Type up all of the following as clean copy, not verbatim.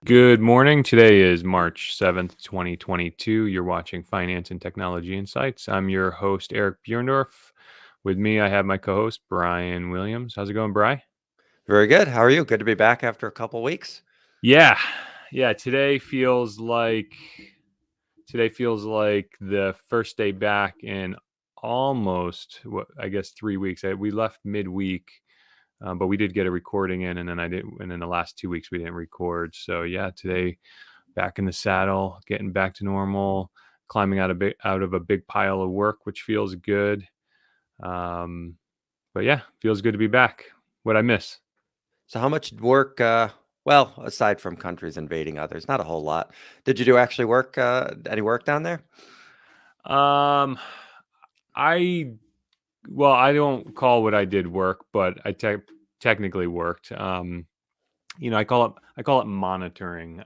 Good morning. Today is March 7th, 2022. You're watching Finance and Technology Insights. I'm your host, Eric Buhrendorf. With me, I have my co-host, Brian Williams. How's it going, Bri? Very good. How are you? Good to be back after a couple weeks. Yeah. Today feels like the first day back in almost, 3 weeks. We left midweek, but we did get a recording in, and then the last 2 weeks we didn't record. So yeah, today back in the saddle, getting back to normal, climbing out of a big pile of work, which feels good. But yeah, feels good to be back. What'd I miss? So how much work, well, aside from countries invading others, not a whole lot. Did you do actually work, any work down there? Um, I I don't call what I did work, but I technically worked. I call it monitoring.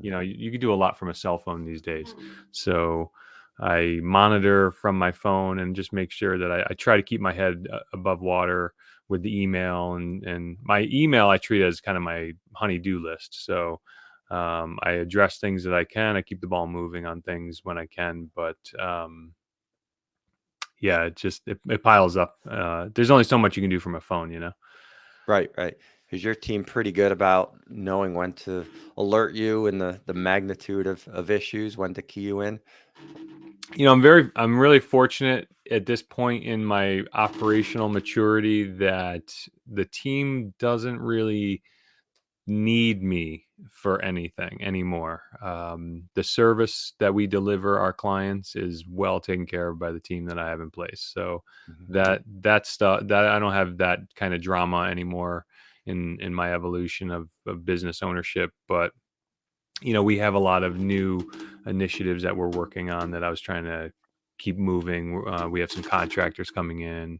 You can do a lot from a cell phone these days. So I monitor from my phone and just make sure that I try to keep my head above water with the email, and my email I treat as kind of my honey-do list. So I address things that I can. I keep the ball moving on things when I can, but yeah, it piles up. There's only so much you can do from a phone, you know? Right, right. Is your team pretty good about knowing when to alert you and the magnitude of issues, when to key you in? I'm really fortunate at this point in my operational maturity that the team doesn't really need me for anything anymore. The service that we deliver our clients is well taken care of by the team that I have in place. So that stuff, that I don't have that kind of drama anymore in my evolution of business ownership. But we have a lot of new initiatives that we're working on that I was trying to keep moving. We have some contractors coming in.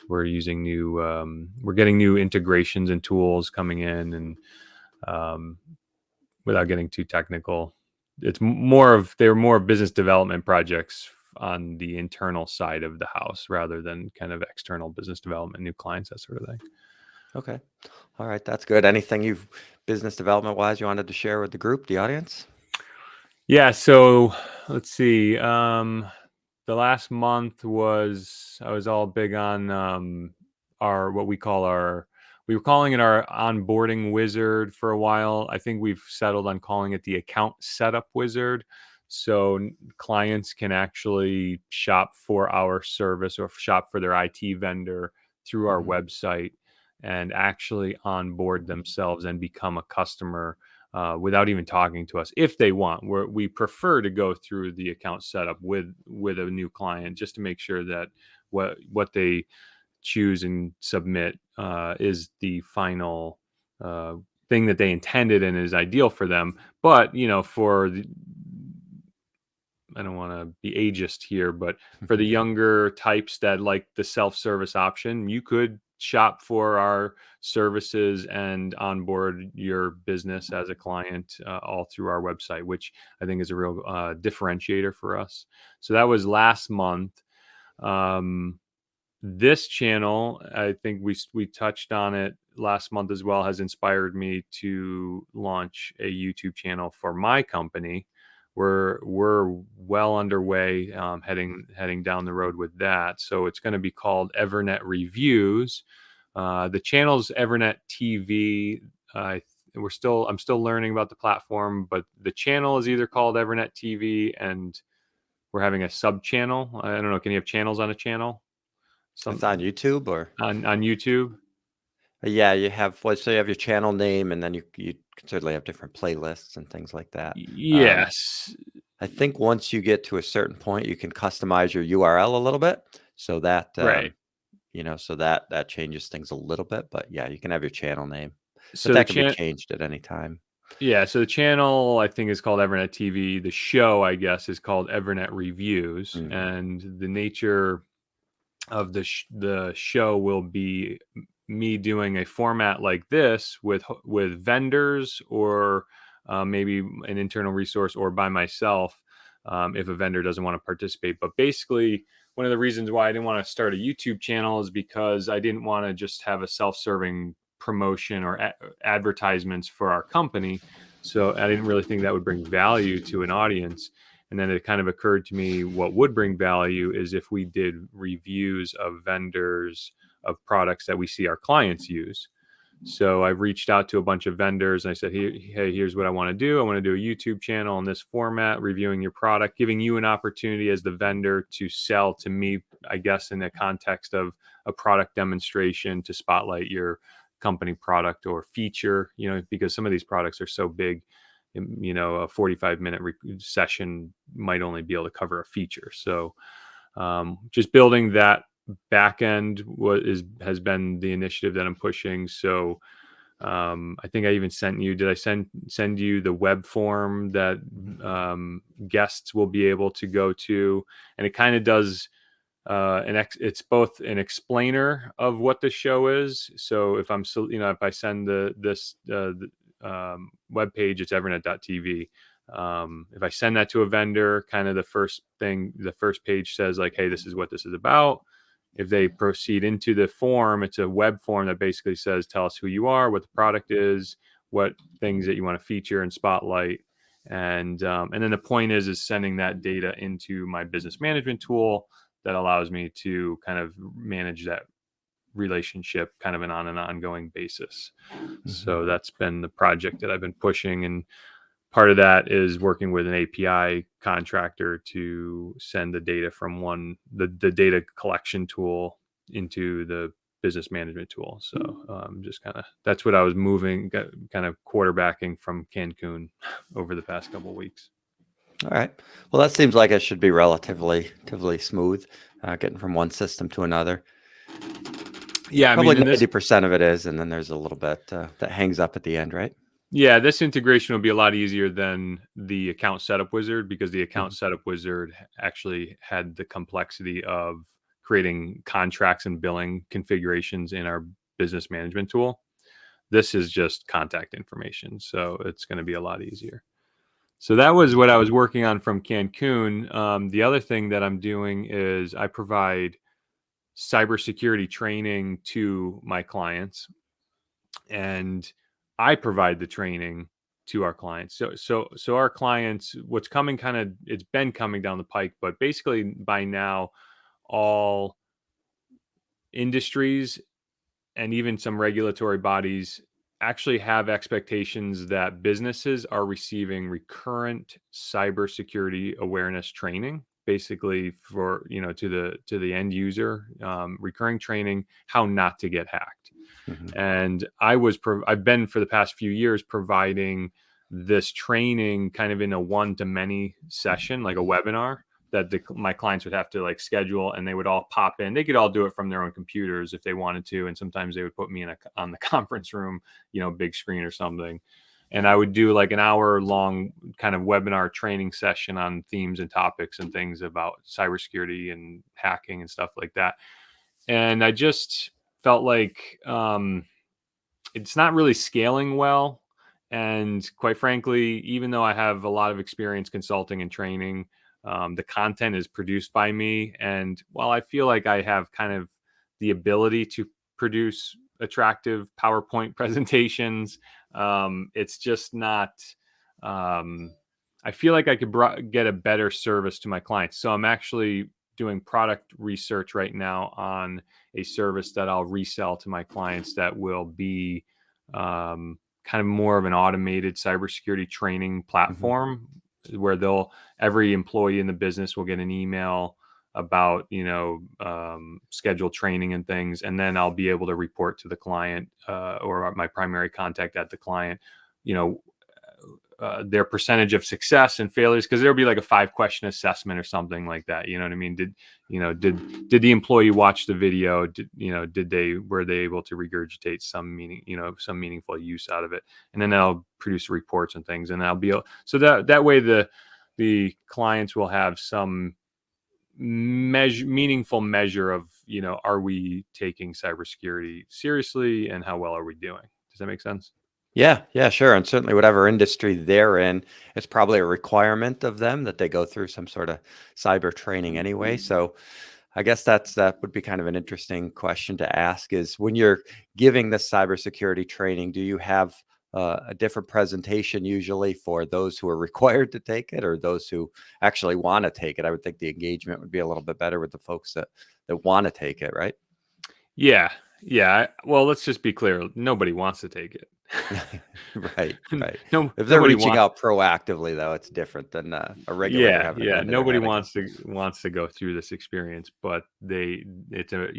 We're using we're getting new integrations and tools coming in, and without getting too technical, they're more business development projects on the internal side of the house rather than kind of external business development, new clients, that sort of thing. Okay. All right, that's good. Anything business development wise you wanted to share with the group, the audience? Yeah, so let's see. The last month I was all big on we were calling it our onboarding wizard for a while. I think we've settled on calling it the account setup wizard. So clients can actually shop for our service or shop for their IT vendor through our website and actually onboard themselves and become a customer without even talking to us if they want. We prefer to go through the account setup with a new client just to make sure that what they choose and submit is the final thing that they intended and is ideal for them. But I don't want to be ageist here, but for the younger types that like the self-service option, you could shop for our services and onboard your business as a client all through our website, which I think is a real differentiator for us. So that was last month. This channel, I think we touched on it last month as well, has inspired me to launch a YouTube channel for my company. We're well underway, heading down the road with that. So it's going to be called EVERNET Reviews. The channel's EVERNET TV. I'm still learning about the platform, but the channel is either called EVERNET TV, and we're having a sub channel. I don't know. Can you have channels on a channel? It's on YouTube or on YouTube? Yeah, you have so you have your channel name, and then you can certainly have different playlists and things like that. Yes. I think once you get to a certain point, you can customize your URL a little bit, so that Right. so that changes things a little bit. But yeah, you can have your channel name, but So that can be changed at any time. Yeah, so the channel I think is called EVERNET TV. The show, I guess, is called EVERNET Reviews, and the nature of the show will be me doing a format like this with vendors or maybe an internal resource or by myself if a vendor doesn't want to participate. But basically, one of the reasons why I didn't want to start a YouTube channel is because I didn't want to just have a self-serving promotion or advertisements for our company. So I didn't really think that would bring value to an audience. And then it kind of occurred to me what would bring value is if we did reviews of vendors of products that we see our clients use. So I've reached out to a bunch of vendors and I said, hey, here's what I want to do. I want to do a YouTube channel in this format, reviewing your product, giving you an opportunity as the vendor to sell to me, I guess, in the context of a product demonstration to spotlight your company product or feature, because some of these products are so big, a 45-minute session might only be able to cover a feature. So just building that back end has been the initiative that I'm pushing. So I think I even sent you, did I send you the web form that guests will be able to go to? And it kind of does it's both an explainer of what the show is. So if if I send this web page, it's evernet.tv. If I send that to a vendor, kind of the first page says like, hey, this is what this is about. If they proceed into the form, it's a web form that basically says, tell us who you are, what the product is, what things that you want to feature and spotlight. And then the point is sending that data into my business management tool that allows me to kind of manage that relationship kind of on an ongoing basis. Mm-hmm. So that's been the project that I've been pushing. And part of that is working with an API contractor to send the data from the data collection tool into the business management tool. So just that's what I was kind of quarterbacking from Cancun over the past couple of weeks. All right. Well, that seems like it should be relatively smooth, getting from one system to another. Yeah, probably 90% of it is, and then there's a little bit that hangs up at the end, right? Yeah, this integration will be a lot easier than the account setup wizard, because the account setup wizard actually had the complexity of creating contracts and billing configurations in our business management tool. This is just contact information, so it's going to be a lot easier. So that was what I was working on from Cancun. The other thing that I'm doing is I provide cybersecurity training to my clients, and I provide the training to our clients. So our clients, it's been coming down the pike, but basically by now, all industries and even some regulatory bodies actually have expectations that businesses are receiving recurrent cybersecurity awareness training, basically for, to the end user, recurring training, how not to get hacked. Mm-hmm. And I've been for the past few years providing this training kind of in a one-to-many session, like a webinar that my clients would have to like schedule, and they would all pop in. They could all do it from their own computers if they wanted to. And sometimes they would put me on the conference room, big screen or something. And I would do like an hour-long kind of webinar training session on themes and topics and things about cybersecurity and hacking and stuff like that. And I just felt like it's not really scaling well. And quite frankly, even though I have a lot of experience consulting and training, the content is produced by me. And while I feel like I have kind of the ability to produce attractive PowerPoint presentations, it's just not, I feel like I could get a better service to my clients. So I'm actually doing product research right now on a service that I'll resell to my clients that will be kind of more of an automated cybersecurity training platform, where every employee in the business will get an email about, scheduled training and things. And then I'll be able to report to the client or my primary contact at the client, their percentage of success and failures, because there'll be like a 5-question assessment or something like that. You know what I mean? Did the employee watch the video? Were they able to regurgitate some meaningful use out of it? And then I'll produce reports and things, and I'll be so that way the clients will have some meaningful measure of, are we taking cybersecurity seriously, and how well are we doing? Does that make sense? Yeah, sure. And certainly whatever industry they're in, it's probably a requirement of them that they go through some sort of cyber training anyway. So I guess that would be kind of an interesting question to ask is when you're giving this cybersecurity training, do you have a different presentation usually for those who are required to take it or those who actually want to take it? I would think the engagement would be a little bit better with the folks that want to take it, right? Yeah. Yeah. Well, let's just be clear. Nobody wants to take it. Right, right. No, If they're nobody reaching wants. out proactively, though, it's different than a regulator Yeah, having a yeah. gun to their Nobody head, I guess. wants to go through this experience, but it's a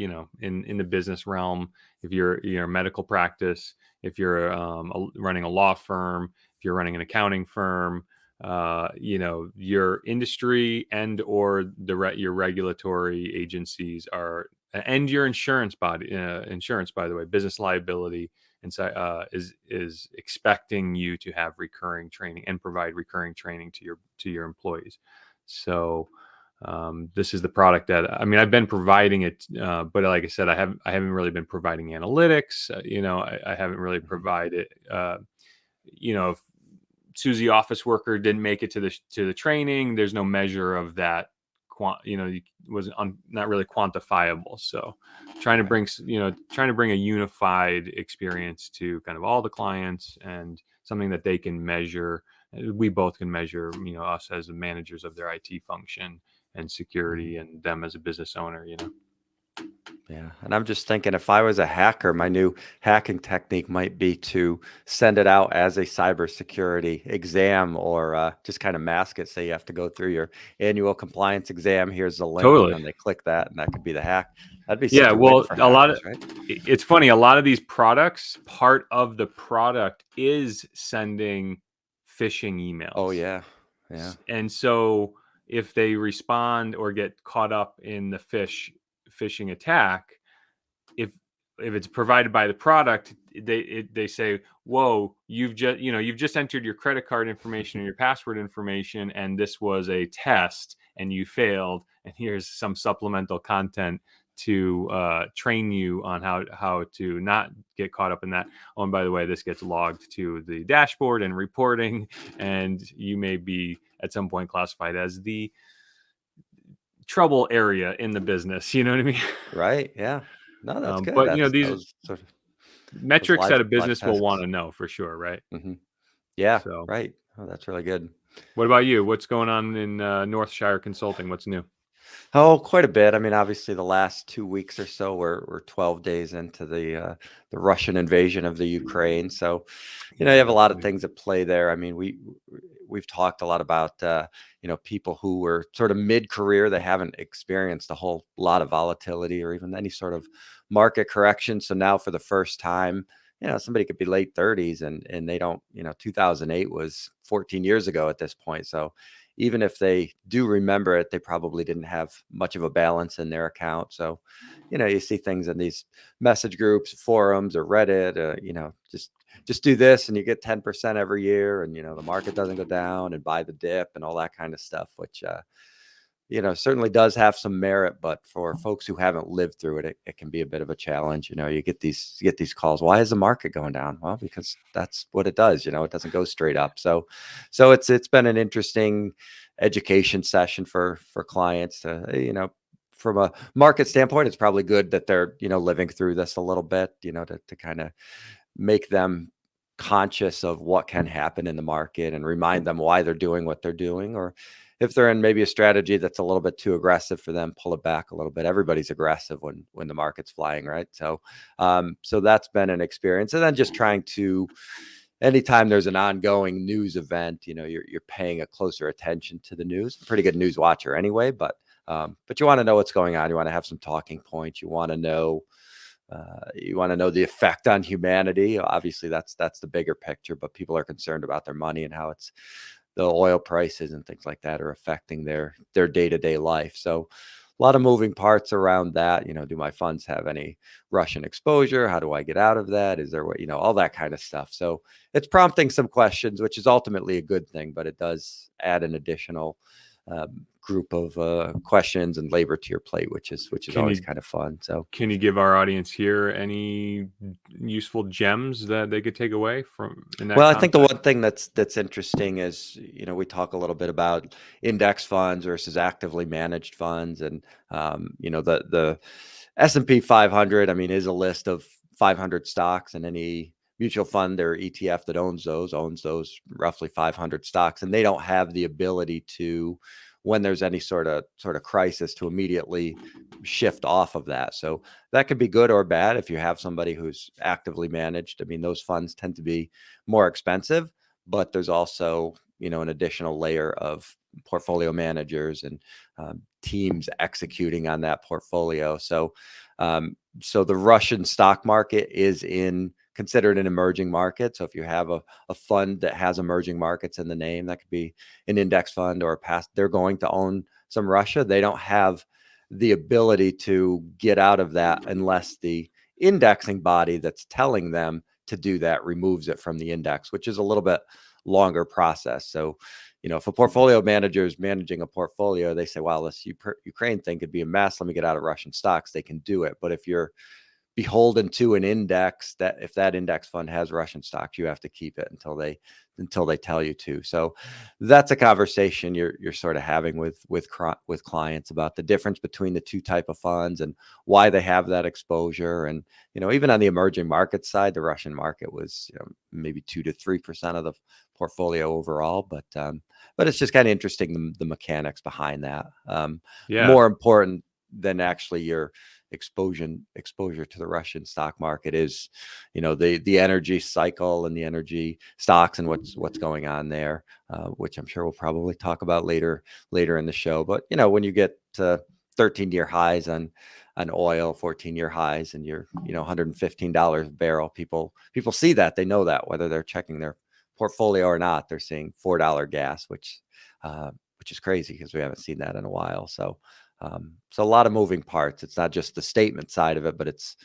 in the business realm. If you're a medical practice, if you're running a law firm, if you're running an accounting firm, your industry and or your regulatory agencies are, and your insurance body, insurance, by the way, business liability and so is expecting you to have recurring training and provide recurring training to your employees. So this is the product that I've been providing it, but like I said, I haven't really been providing analytics. I haven't really Mhm. provided. If Susie office worker didn't make it to the training, there's no measure of that. Was not really quantifiable. So Right. trying to bring a unified experience to kind of all the clients and something that they can measure. We both can measure, us as the managers of their IT function and Mhm. security and them as a business owner. Yeah, and I'm just thinking if I was a hacker, my new hacking technique might be to send it out as a cybersecurity exam or just kind of mask it. Say you have to go through your annual compliance exam. Here's the link, and Totally. then they click that, and that could be the hack. That'd be Yeah. such a win Well, for a lot of hackers, right? it's funny. A lot of these products, part of the product is sending phishing Oh emails. yeah, yeah, And so if they respond or get caught up in the phishing attack, if it's provided by the product, they say, "Whoa, you've just entered your credit card information and your password information, and this was a test, and you failed. And here's some supplemental content to train you on how to not get caught up in that. Oh, and by the way, this gets logged to the dashboard and reporting, and you may be at some point classified as the trouble area in the business." You know what I mean? right, yeah. No, that's good. But That's these those sort of those metrics that a live business will want tests. to know for sure, right? Hmm. Yeah, So, right. Oh, that's really good. what about you? What's going on in Northshire Consulting? What's new? Oh, quite a bit. I mean, obviously, the last 2 weeks or so, we're 12 days into the Russian invasion of the Ukraine. So, you have a Yeah, lot of boy. things at play there. I mean, we've talked a lot about people who were sort of mid-career. They haven't experienced a whole lot of volatility or even any sort of market correction. So now, for the first time, somebody could be late 30s and they don't. 2008 was 14 years ago at this point. So even if they do remember it, they probably didn't have much of a balance in their account. So, you see things in these message groups, forums, or Reddit. Just do this and you get 10% every year, and the market doesn't go down, and buy the dip and all that kind of stuff, which certainly does have some merit, but for folks who haven't lived through it, it can be a bit of a challenge. You get these calls. Why is the market going down? Well, because that's what it does. It doesn't go straight up. So it's been an interesting education session for clients to, from a market standpoint, it's probably good that they're, living through this a little bit, to kind of make them conscious of what can happen in the market and remind them why they're doing what they're doing. Or if they're in maybe a strategy that's a little bit too aggressive for them, pull it back a little bit. Everybody's aggressive when the market's flying, right? So that's been an experience. And then just trying to, anytime there's an ongoing news event, you're paying a closer attention to the news. I'm a pretty good news watcher anyway, but you want to know what's going on. You want to have some talking points. You want to know the effect on humanity. Obviously, that's the bigger picture, but people are concerned about their money and how it's the oil prices and things like that are affecting their day-to-day life. So a lot of moving parts around that. Do my funds have any Russian exposure? How do I get out of that? Is there all that kind of stuff. So it's prompting some questions, which is ultimately a good thing, but it does add an additional group of questions and labor to your plate, which is Can always you kind of fun. So can you give our audience here any useful gems that they could take away from in that well, I think the context? one thing that's interesting is, we talk a little bit about index funds versus actively managed funds, and the S&P 500, I mean, is a list of 500 stocks, and any mutual fund or ETF that owns those roughly 500 stocks, and they don't have the ability to, when there's any sort of crisis, to immediately shift off of that. So that could be good or bad if you have somebody who's actively managed. I mean, those funds tend to be more expensive, but there's also, an additional layer of portfolio managers and teams executing on that portfolio. So the Russian stock market is considered an emerging market. So if you have a fund that has emerging markets in the name, that could be an index fund or they're going to own some Russia. They don't have the ability to get out of that unless the indexing body that's telling them to do that removes it from the index, which is a little bit longer process. So, if a portfolio manager is managing a portfolio, they say, well, this Ukraine thing could be a mess. Let me get out of Russian stocks. They can do it. But if you're beholden to an index, that if that index fund has Russian stocks, you have to keep it until they tell you to. So that's a conversation you're sort of having with clients about the difference between the two type of funds and why they have that exposure. And even on the emerging market side, the Russian market was maybe 2 to 3% of the portfolio overall, but it's just kind of interesting, the mechanics behind that. Yeah. More important than actually your exposure to the Russian stock market is, the energy cycle and the energy stocks and what's going on there, which I'm sure we'll probably talk about later in the show. But when you get to 13-year highs on oil, 14-year highs, and you're $115 a barrel, people see that, they know that, whether they're checking their portfolio or not, they're seeing $4 gas, which is crazy because we haven't seen that in a while. So a lot of moving parts. It's not just the statement side of it, but it's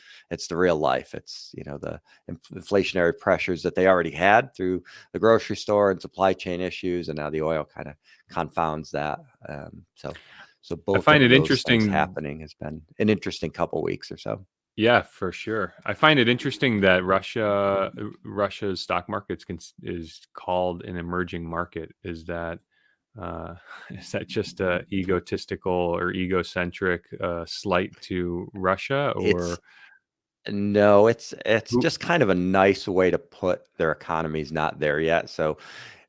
the real life. It's, the inflationary pressures that they already had through the grocery store and supply chain issues. And now the oil kind of confounds that. So I both find of it those things interesting. happening has been an interesting couple weeks or so. Yeah, for sure. I find it interesting that Russia's stock market is called an emerging market. Uh, is that just a egotistical or egocentric slight to Russia, It's or No, it's who? just kind of a nice way to put their economy's not there yet. So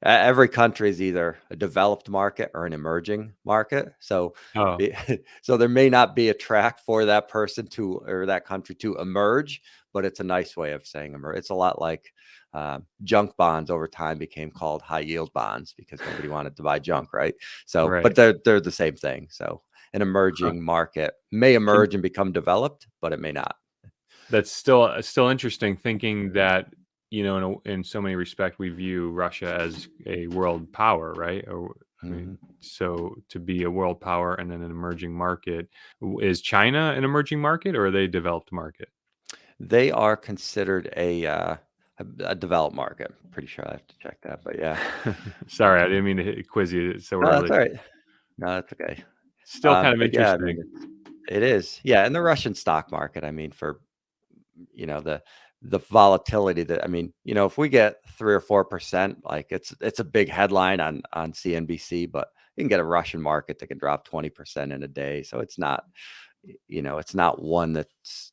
every country is either a developed market or an emerging market. So Oh, so there may not be a track for that person or that country to emerge, but it's a nice way of saying emerge. It's a lot like junk bonds over time became called high yield bonds because nobody wanted to buy junk, right? So, but right. they're the same thing. So an Huh. emerging market may Can, emerge and become developed, but it may not. that's still interesting. Thinking that in so many respects, we view Russia as a world power, right? Or I mean, Mhm. so to be a world power and then an emerging market, is China an emerging market or are they a developed market? They are considered a developed market. Pretty sure I have to check that, but yeah. Sorry, I didn't mean to quiz you so No, that's early. all right. No, that's okay. Still kind of But yeah, I mean, interesting. it is. Yeah, and the Russian stock market, I mean, for the volatility that, I mean, if we get 3 or 4%, like it's a big headline on CNBC, but you can get a Russian market that can drop 20% in a day. So it's not one that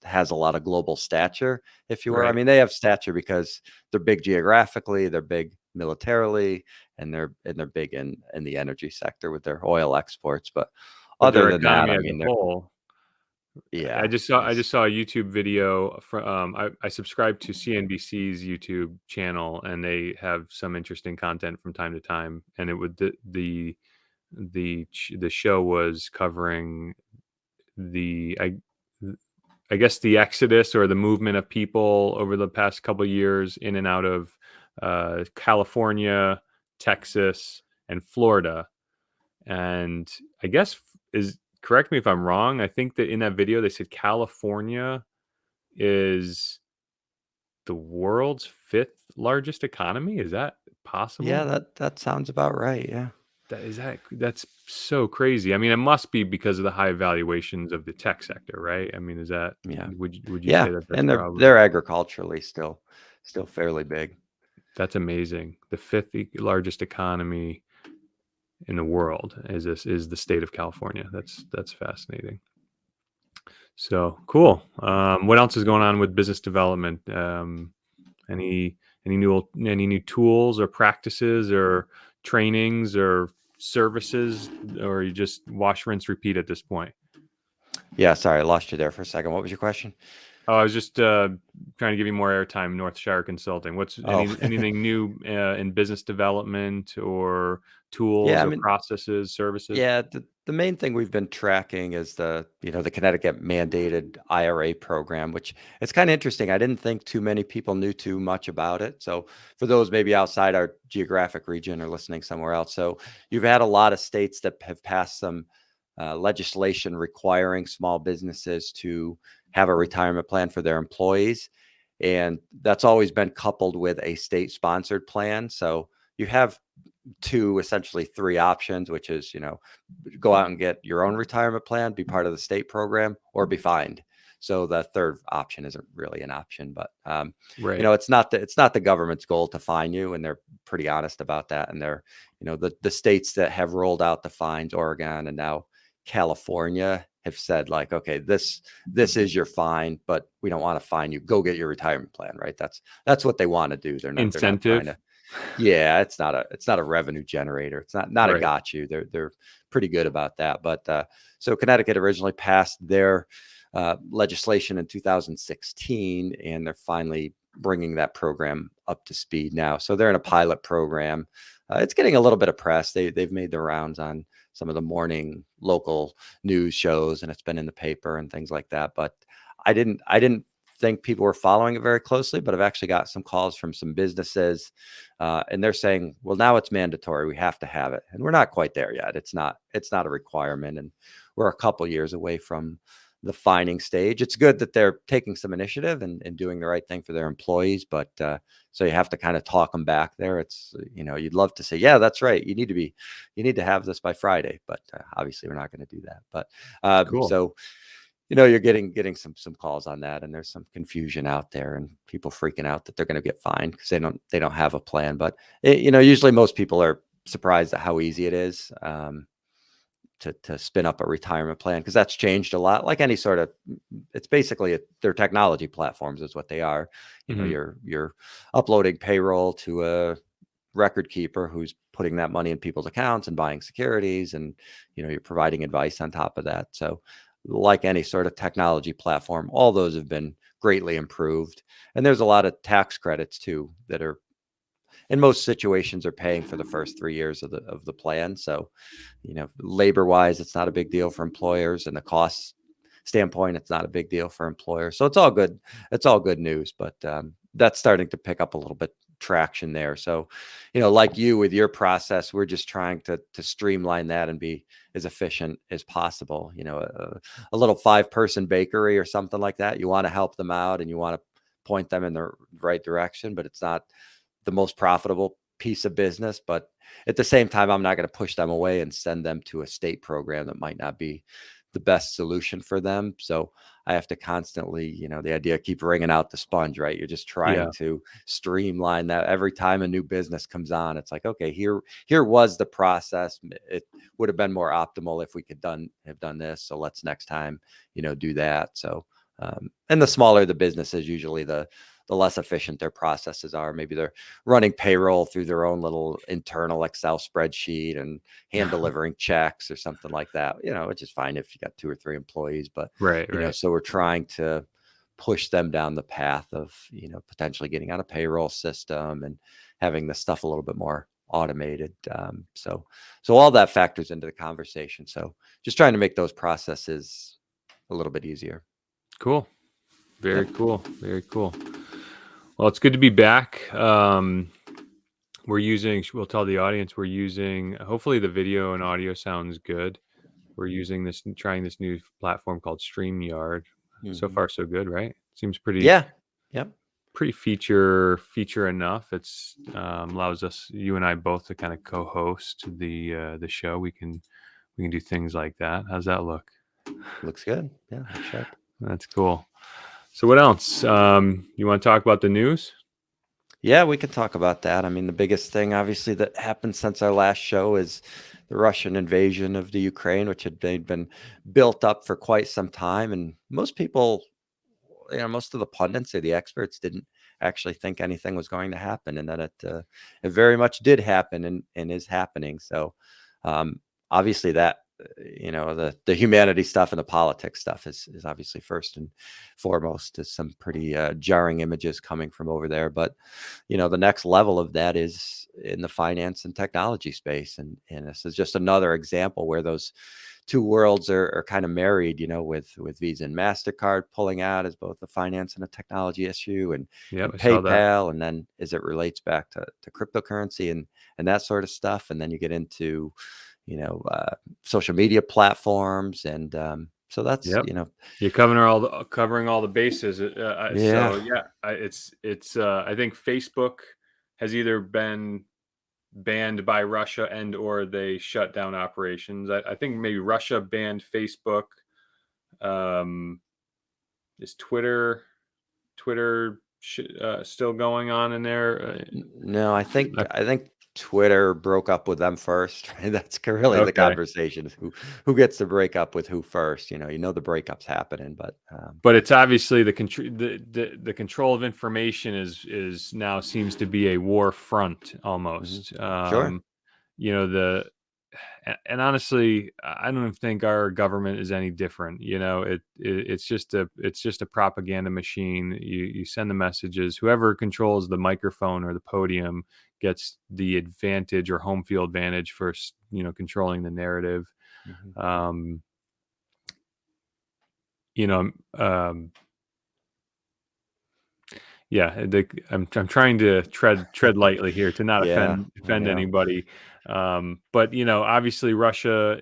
has a lot of global stature, if you were. I Right. mean, they have stature because they're big geographically, they're big militarily, and they're big in the energy sector with their oil exports. But But other their than that, economy I as a mean, whole, yeah, I it's just saw a YouTube video from I subscribe to CNBC's YouTube channel and they have some interesting content from time to time, and it would the show was covering the I guess the exodus or the movement of people over the past couple of years in and out of California, Texas, and Florida. And I guess is correct me if I'm wrong. I think that in that video they said California is the world's fifth largest economy. Is that yeah, possible? that sounds about right. Yeah. That's so crazy. I mean, it must be because of the high valuations of the tech sector, right? I mean, Yeah. would you say Yeah. that that's And probably they're agriculturally still fairly big. that's amazing. The fifth largest economy in the world is the state of California. That's fascinating. So cool. What else is going on with business development? Any any new tools or practices or trainings or services, or you just wash, rinse, repeat at this point? Yeah. Sorry, I lost you there for a second. What was your question? Oh, I was just trying to give you more airtime. Northshire Consulting. What's Oh, anything new in business development or tools yeah. I or mean, processes, services? yeah, the main thing we've been tracking is the Connecticut mandated IRA program, which it's kind of interesting. I didn't think too many people knew too much about it. So for those maybe outside our geographic region or listening somewhere else, so you've had a lot of states that have passed some legislation requiring small businesses to have a retirement plan for their employees, and that's always been coupled with a state-sponsored plan. So you have two, essentially three options, which is, go out and get your own retirement plan, be part of the state program, or be fined. So the third option isn't really an option, but Right. it's not the government's goal to fine you, and they're pretty honest about that. And they're, the states that have rolled out the fines, Oregon and now California, have said like, okay, this is your fine, but we don't want to fine you. Go get your retirement plan, right? That's what they want to do. They're not trying Incentive. to. Yeah, it's not a revenue generator. It's not a Right. got you. They're pretty good about that. But so Connecticut originally passed their legislation in 2016, and they're finally bringing that program up to speed now. So they're in a pilot program. It's getting a little bit of press. They've made the rounds on some of the morning local news shows, and it's been in the paper and things like that. But I didn't think people were following it very closely, but I've actually got some calls from some businesses, and they're saying, "Well, now it's mandatory. We have to have it," and we're not quite there yet. It's not a requirement, and we're a couple years away from the fining stage. It's good that they're taking some initiative and doing the right thing for their employees, but so you have to kind of talk them back there. It's you'd love to say, "Yeah, that's right. You need to have this by Friday," but obviously we're not going to do that. But Cool. so you're getting some calls on that, and there's some confusion out there, and people freaking out that they're going to get fined because they don't have a plan. But usually most people are surprised at how easy it is to spin up a retirement plan, because that's changed a lot. Like any sort of, it's basically they're technology platforms is what they are. Hmm. You're uploading payroll to a record keeper who's putting that money in people's accounts and buying securities, and you're providing advice on top of that. So like any sort of technology platform, all those have been greatly improved. And there's a lot of tax credits too that are, in most situations, are paying for the first 3 years of the plan. So labor wise, it's not a big deal for employers, and the cost standpoint, it's not a big deal for employers. So it's all good news. But that's starting to pick up a little bit traction there. So like you with your process, we're just trying to streamline that and be as efficient as possible. A little 5-person bakery or something like that, you want to help them out and you want to point them in the right direction, but it's not the most profitable piece of business. But at the same time, I'm not going to push them away and send them to a state program that might not be the best solution for them. So I have to constantly, the idea, keep wringing out the sponge, right? You're just trying Yeah. to streamline that. Every time a new business comes on, it's like, okay, here was the process. It would have been more optimal if we could have done this. So let's next time, do that. So and the smaller the business is, usually the less efficient their processes are. Maybe they're running payroll through their own little internal Excel spreadsheet and hand delivering checks or something like that, which is fine if you got 2 or 3 employees. But, Right. Right. so we're trying to push them down the path of, potentially getting on a payroll system and having the stuff a little bit more automated. So all that factors into the conversation. So just trying to make those processes a little bit easier. Cool. Very Yep. cool. Very cool. Well, it's good to be back. We'll tell the audience we're using, hopefully the video and audio sounds good. We're trying this new platform called StreamYard. So Mhm. far, so good, right? Seems pretty, Yeah. Yep. pretty feature enough. It's allows us, you and I both, to kind of co-host the show. We can do things like that. How's that look? Looks good. Yeah, looks sharp. That's cool. So what else? You want to talk about the news? Yeah, we could talk about that. I mean, the biggest thing, obviously, that happened since our last show is the Russian invasion of the Ukraine, which had been built up for quite some time. And most people, most of the pundits or the experts didn't actually think anything was going to happen, and then it very much did happen and is happening. So obviously that the humanity stuff and the politics stuff is obviously first and foremost. Is some pretty jarring images coming from over there, but the next level of that is in the finance and technology space, and this is just another example where those two worlds are kind of married, with Visa and MasterCard pulling out as both a finance and a technology issue, and I saw that. PayPal, and then as it relates back to cryptocurrency and that sort of stuff. And then you get into, social media platforms. And so that's, Yep. You're covering all the bases. Yeah. So yeah, it's I think Facebook has either been banned by Russia and or they shut down operations. I think maybe Russia banned Facebook. Is Twitter still going on in there? No, I think Twitter broke up with them first. Right? That's really the conversation, is who gets to break up with who first. The breakup's happening, but it's obviously the control of information is now seems to be a war front almost. Sure. And honestly, I don't even think our government is any different. It's just a propaganda machine. You send the messages. Whoever controls the microphone or the podium gets the advantage or home field advantage for controlling the narrative. I'm trying to tread lightly here to not offend anybody. But obviously Russia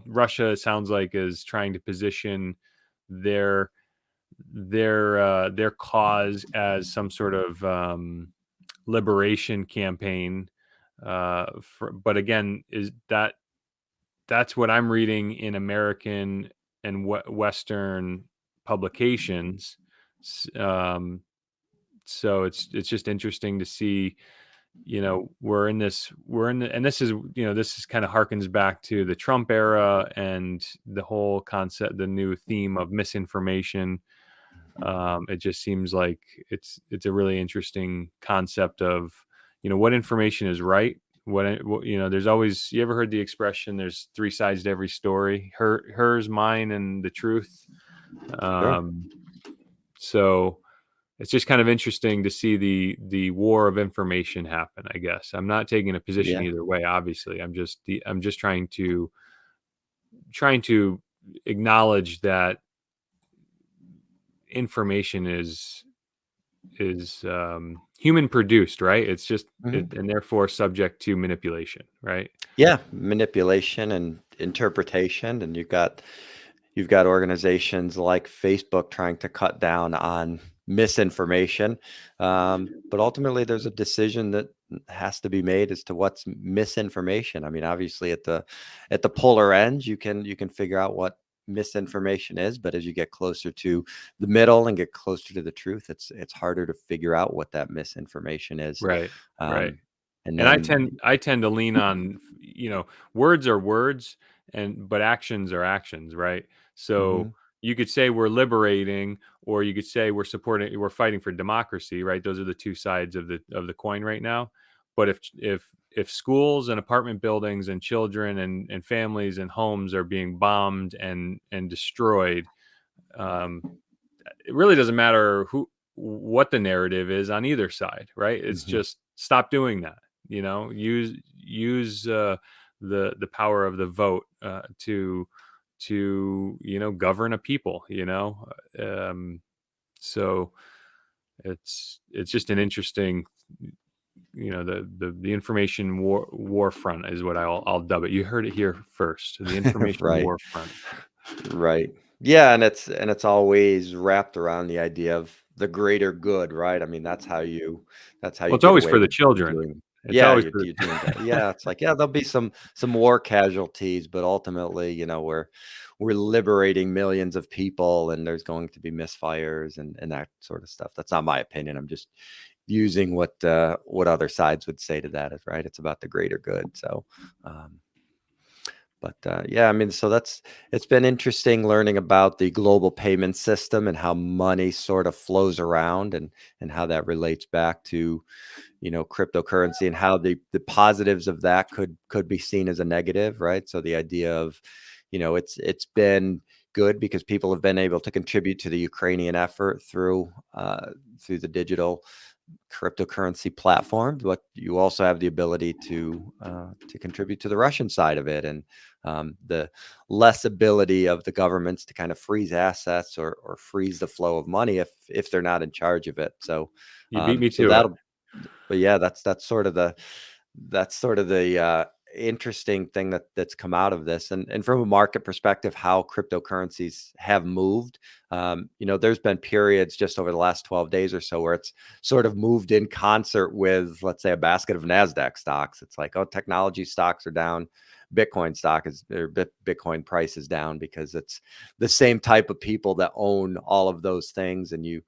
Russia sounds like is trying to position their cause as some sort of liberation campaign. But again, that's what I'm reading in American and Western publications. So it's just interesting to see, and this kind of harkens back to the Trump era and the whole concept, the new theme of misinformation. It just seems like it's a really interesting concept of, what information is right. There's always, you ever heard the expression, there's three sides to every story, hers, mine, and the truth. So it's just kind of interesting to see the war of information happen, I guess. I'm not taking a position either way, obviously. I'm just trying to acknowledge that information is human produced, right? It's just and therefore subject to manipulation, right? Yeah, manipulation and interpretation. And you've got organizations like Facebook trying to cut down on misinformation, but ultimately there's a decision that has to be made as to what's misinformation. I mean, obviously at the polar ends, you can figure out what misinformation is, but as you get closer to the middle and get closer to the truth, it's harder to figure out what that misinformation is. Right. And then, I tend to lean on, words are words, but actions are actions, right? So you could say we're liberating, or you could say we're fighting for democracy, right? Those are the two sides of the coin right now. But if schools and apartment buildings and children and families and homes are being bombed and destroyed, it really doesn't matter what the narrative is on either side, right? It's just stop doing that. Use the power of the vote to govern a people. So it's just an interesting, the information war front is what I'll dub it. You heard it here first. The information war front. Right. Yeah, and it's always wrapped around the idea of the greater good, right? I mean, that's how Well, you it's get always away for the with children. doing. It's Yeah, always for you're doing that. Yeah, it's like, yeah, there'll be some war casualties, but ultimately, we're liberating millions of people, and there's going to be misfires and that sort of stuff. That's not my opinion. I'm just using what other sides would say to that, is right. It's about the greater good. So, um, yeah, I mean, so it's been interesting learning about the global payment system and how money sort of flows around, and how that relates back to, cryptocurrency, and how the positives of that could be seen as a negative, right? So the idea of, it's been good because people have been able to contribute to the Ukrainian effort through the digital cryptocurrency platforms, but you also have the ability to contribute to the Russian side of it, and the less ability of the governments to kind of freeze assets, or freeze the flow of money if they're not in charge of it. So, You beat me so to it. that'll but yeah, that's sort of the interesting thing that's come out of this, and from a market perspective, how cryptocurrencies have moved. There's been periods just over the last 12 days or so where it's sort of moved in concert with, let's say, a basket of NASDAQ stocks. It's like, oh, technology stocks are down, Bitcoin price is down, because it's the same type of people that own all of those things, and you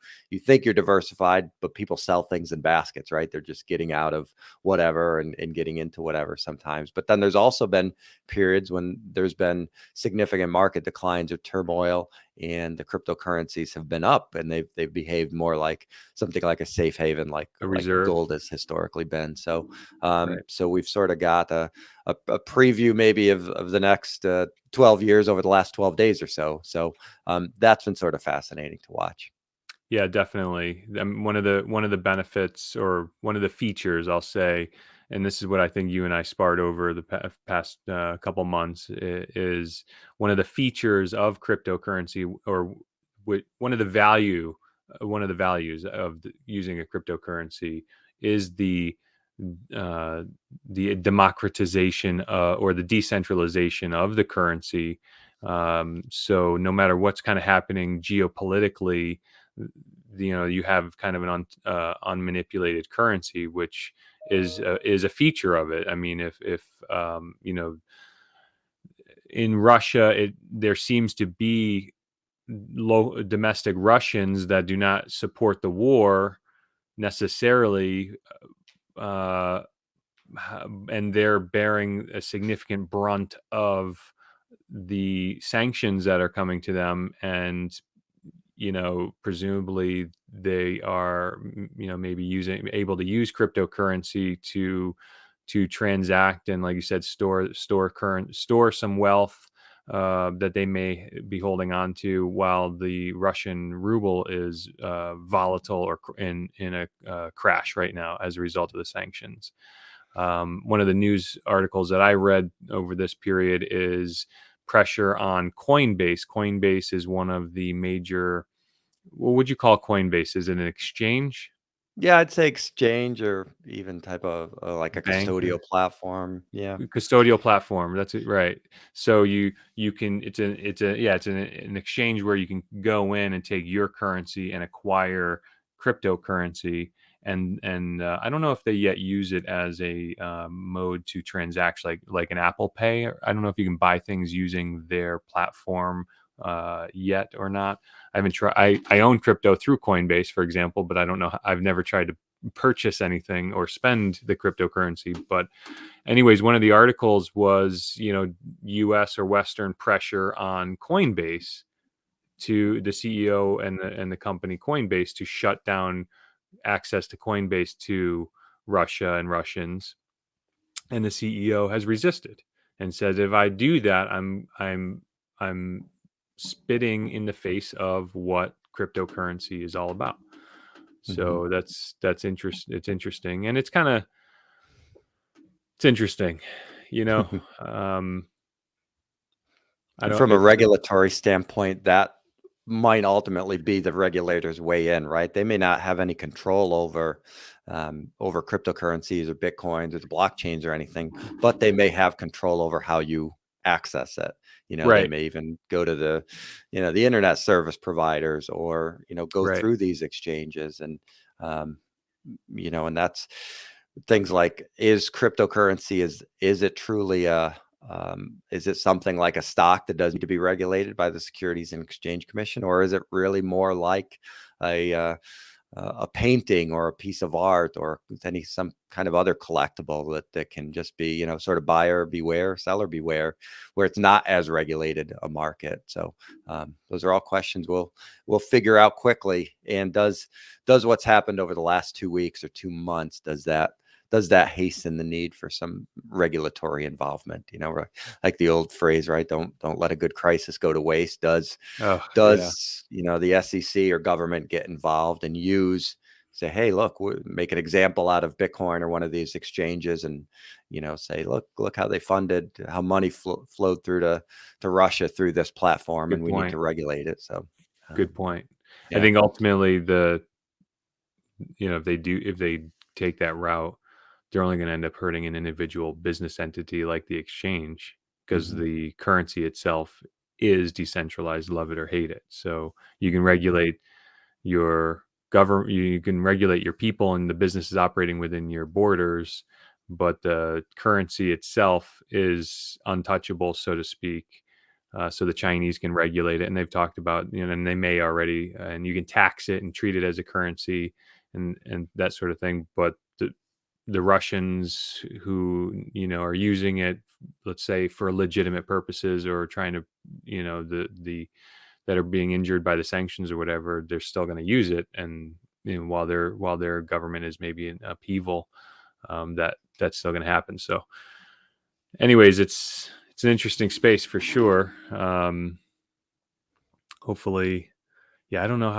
think you're diversified, but people sell things in baskets, right? They're just getting out of whatever, and getting into whatever sometimes. But then there's also been periods when there's been significant market declines or turmoil, and the cryptocurrencies have been up, and they've behaved more like something like a safe haven, like A reserve. gold has historically been. So, Right. so we've sort of got a preview maybe of the next 12 years over the last 12 days or so. So, that's been sort of fascinating to watch. Yeah, definitely. One of the benefits, or one of the features, I'll say, and this is what I think you and I sparred over the past couple months, is one of the features of cryptocurrency, or one of the one of the values of using a cryptocurrency, is uh, the democratization, or the decentralization of the currency. So no matter what's kind of happening geopolitically, you have kind of an unmanipulated currency, which is a feature of it. I mean, if in Russia, there seems to be low domestic Russians that do not support the war necessarily, uh, and they're bearing a significant brunt of the sanctions that are coming to them, and presumably they are, maybe able to use cryptocurrency to transact, and, like you said, store some wealth that they may be holding on to, while the Russian ruble is volatile, or in a crash right now as a result of the sanctions. One of the news articles that I read over this period is pressure on Coinbase. Coinbase is one of the major. What would you call Coinbase? Is it an exchange, Yeah, I'd say exchange, or even type of like a bank, custodial platform. Yeah. custodial platform? That's it, right? So you can it's an exchange where you can go in and take your currency and acquire cryptocurrency, and I don't know if they yet use it as a mode to transact, like an Apple Pay. I don't know if you can buy things using their platform yet or not. I haven't tried. I own crypto through Coinbase, for example, but I don't know. I've never tried to purchase anything or spend the cryptocurrency. But anyways, one of the articles was, U.S. or Western pressure on Coinbase, to the CEO and the company Coinbase, to shut down access to Coinbase to Russia and Russians. And the CEO has resisted and says, if I do that, I'm spitting in the face of what cryptocurrency is all about. Hmm. So that's interest. It's interesting, and it's interesting, you know. Um, I And don't. from a regulatory standpoint, that might ultimately be the regulators weigh in, right? They may not have any control over cryptocurrencies or bitcoins or the blockchains or anything, but they may have control over how you access it. They Right. may even go to the internet service providers, or go Right. through these exchanges. And and that's things like, is cryptocurrency, is it truly is it something like a stock that doesn't need to be regulated by the Securities and Exchange Commission, or is it really more like a painting or a piece of art, or some kind of other collectible that can just be, sort of buyer beware, seller beware, where it's not as regulated a market? So those are all questions we'll figure out quickly. And does what's happened over the last 2 weeks or 2 months, does that hasten the need for some regulatory involvement? Right? Like the old phrase, right? Don't let a good crisis go to waste. Does Oh, yeah. does the SEC or government get involved and say, hey, look, make an example out of Bitcoin or one of these exchanges, and say, look how they funded, how money flowed through to Russia through this platform, Good and we need point. to regulate it. So Good point. I yeah. think ultimately if they take that route, they're only going to end up hurting an individual business entity like the exchange, because Mhm. the currency itself is decentralized, love it or hate it. So you can Mhm. regulate your government, you can regulate your people and the businesses operating within your borders, but the currency itself is untouchable, so to speak. So the Chinese can regulate it, and they've talked about, and they may already, and you can tax it and treat it as a currency, and that sort of thing. But the Russians who are using it, let's say for legitimate purposes, or trying to, the that are being injured by the sanctions or whatever, they're still going to use it. And while their government is maybe in upheaval, that's still going to happen. So, anyways, it's an interesting space for sure. Hopefully, yeah. I don't know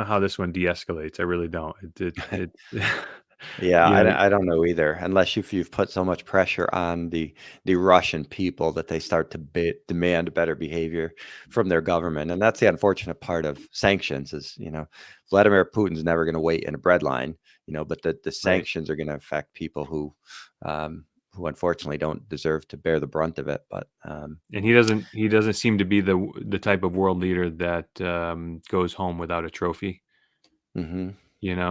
how this one de-escalates. I really don't. It Yeah, you know, I don't know either, unless you've put so much pressure on the Russian people that they start to demand better behavior from their government. And that's the unfortunate part of sanctions is, Vladimir Putin's never going to wait in a bread line, but the right. sanctions are going to affect people who unfortunately don't deserve to bear the brunt of it. But And he doesn't seem to be the type of world leader that goes home without a trophy. mhm.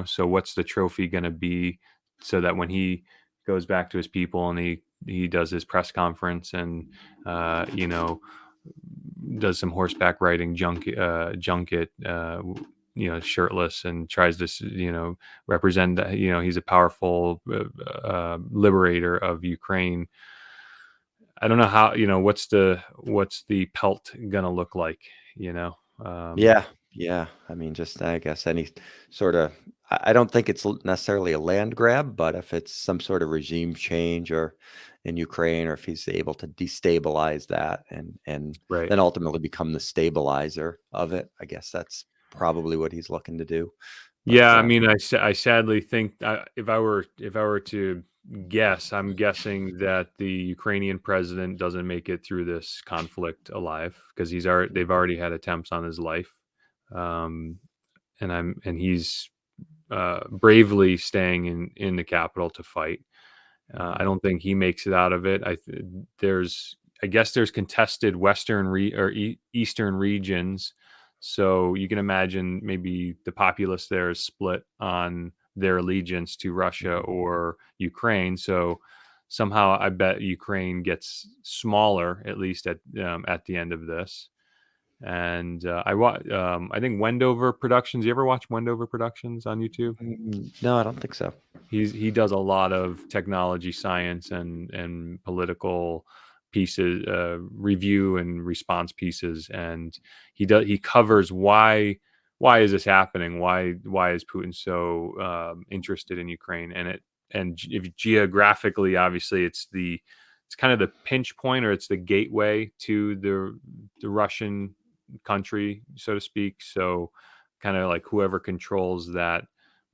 So what's the trophy going to be, so that when he goes back to his people and he does his press conference and uh, you know does some horseback riding junket, shirtless, and tries to represent that he's a powerful liberator of Ukraine. I don't know how, what's the pelt gonna look like, you know um Yeah, yeah. I mean, just I guess any sort of. I don't think it's necessarily a land grab, but if it's some sort of regime change or in Ukraine, or if he's able to destabilize that and right. then ultimately become the stabilizer of it, I guess that's probably what he's looking to do. But Yeah, I mean, I sadly think, if I were to guess, I'm guessing that the Ukrainian president doesn't make it through this conflict alive, because they've already had attempts on his life, um, and he's bravely staying in the capital to fight. I mhm, don't think he makes it out of it. I guess there's contested eastern regions, so you can imagine maybe the populace there is split on their allegiance to Russia mhm, or Ukraine. So somehow, I bet Ukraine gets smaller, at least at the end of this. And I think Wendover Productions. You ever watch Wendover Productions on YouTube? no, I don't think so. He does a lot of technology, science, and political pieces, review and response pieces, and he covers why is this happening? Why is Putin so interested in Ukraine? If geographically, obviously, it's kind of the pinch point, or it's the gateway to the Russian country, so to speak. So kind of like whoever controls that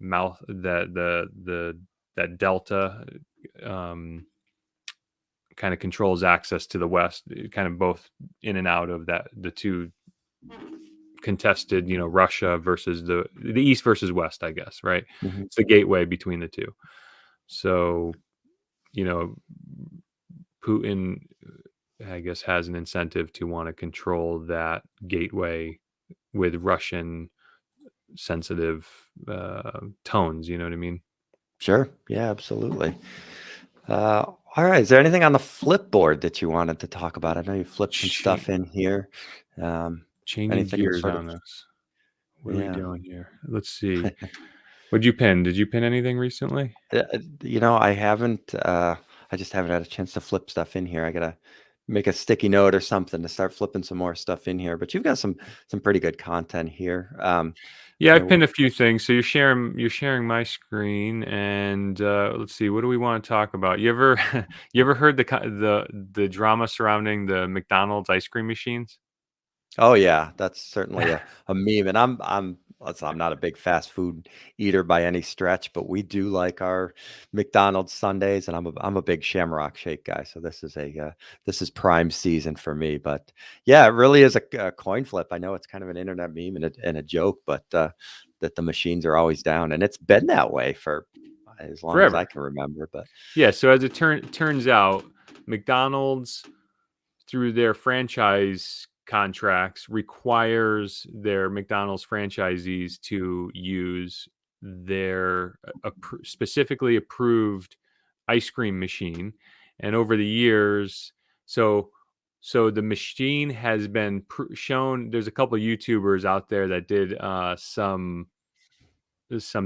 mouth that delta, um, kind of controls access to the west, kind of both in and out of the two contested, Russia versus the east versus west, I guess, right? It's the gateway between the two. So, you know Putin, I guess, has an incentive to want to control that gateway with Russian sensitive tones. You know what I mean? Sure. Yeah, absolutely. All right. Is there anything on the flipboard that you wanted to talk about? I know you flipped some stuff in here. Um, Changing anything gears sort of, on us. What are we yeah. doing here? Let's see. What'd you pin? Did you pin anything recently? I haven't. I just haven't had a chance to flip stuff in here. I gotta make a sticky note or something to start flipping some more stuff in here. But you've got some pretty good content here. Yeah, You I've know, pinned a few things. So you're sharing my screen, and let's see. What do we want to talk about? You ever you ever heard the drama surrounding the McDonald's ice cream machines? oh yeah, that's certainly a meme. And listen, I'm not a big fast food eater by any stretch, but we do like our McDonald's Sundays, and I'm a big Shamrock Shake guy. So this is prime season for me. But yeah, it really is a coin flip. I know it's kind of an internet meme and a joke, but that the machines are always down, and it's been that way for as long as I Forever. can remember. But Yeah. So as it turns out, McDonald's, through their franchise contracts, requires their McDonald's franchisees to use their specifically approved ice cream machine. And over the years, so the machine has been shown. There's a couple of YouTubers out there that did some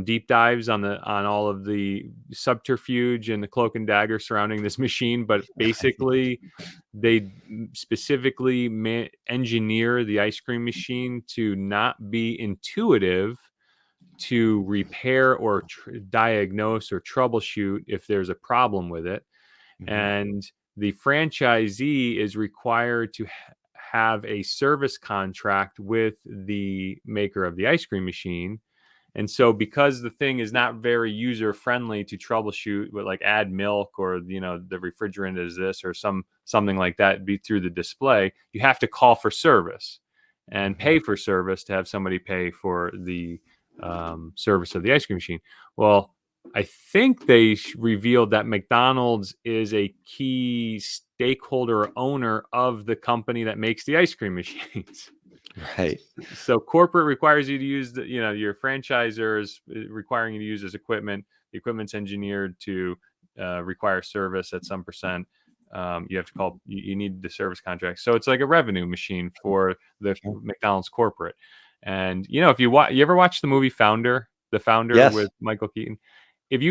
deep dives on all of the subterfuge and the cloak and dagger surrounding this machine, but basically they specifically engineer the ice cream machine to not be intuitive to repair or diagnose or troubleshoot if there's a problem with it. Mhm. And the franchisee is required to have a service contract with the maker of the ice cream machine. And so, because the thing is not very user friendly to troubleshoot, but like add milk, or the refrigerant is this, or something like that, be through the display, you have to call for service and Mhm. pay for service to have somebody pay for the service of the ice cream machine. Well, I think they revealed that McDonald's is a key stakeholder or owner of the company that makes the ice cream machines. Right. So corporate requires you to use your franchisors requiring you to use this equipment. The equipment's engineered to require service at some percent. You have to call. You need the service contract. So it's like a revenue machine for the Sure. McDonald's corporate. And if you ever watch the movie Founder, The Founder Yes. with Michael Keaton, Yeah. if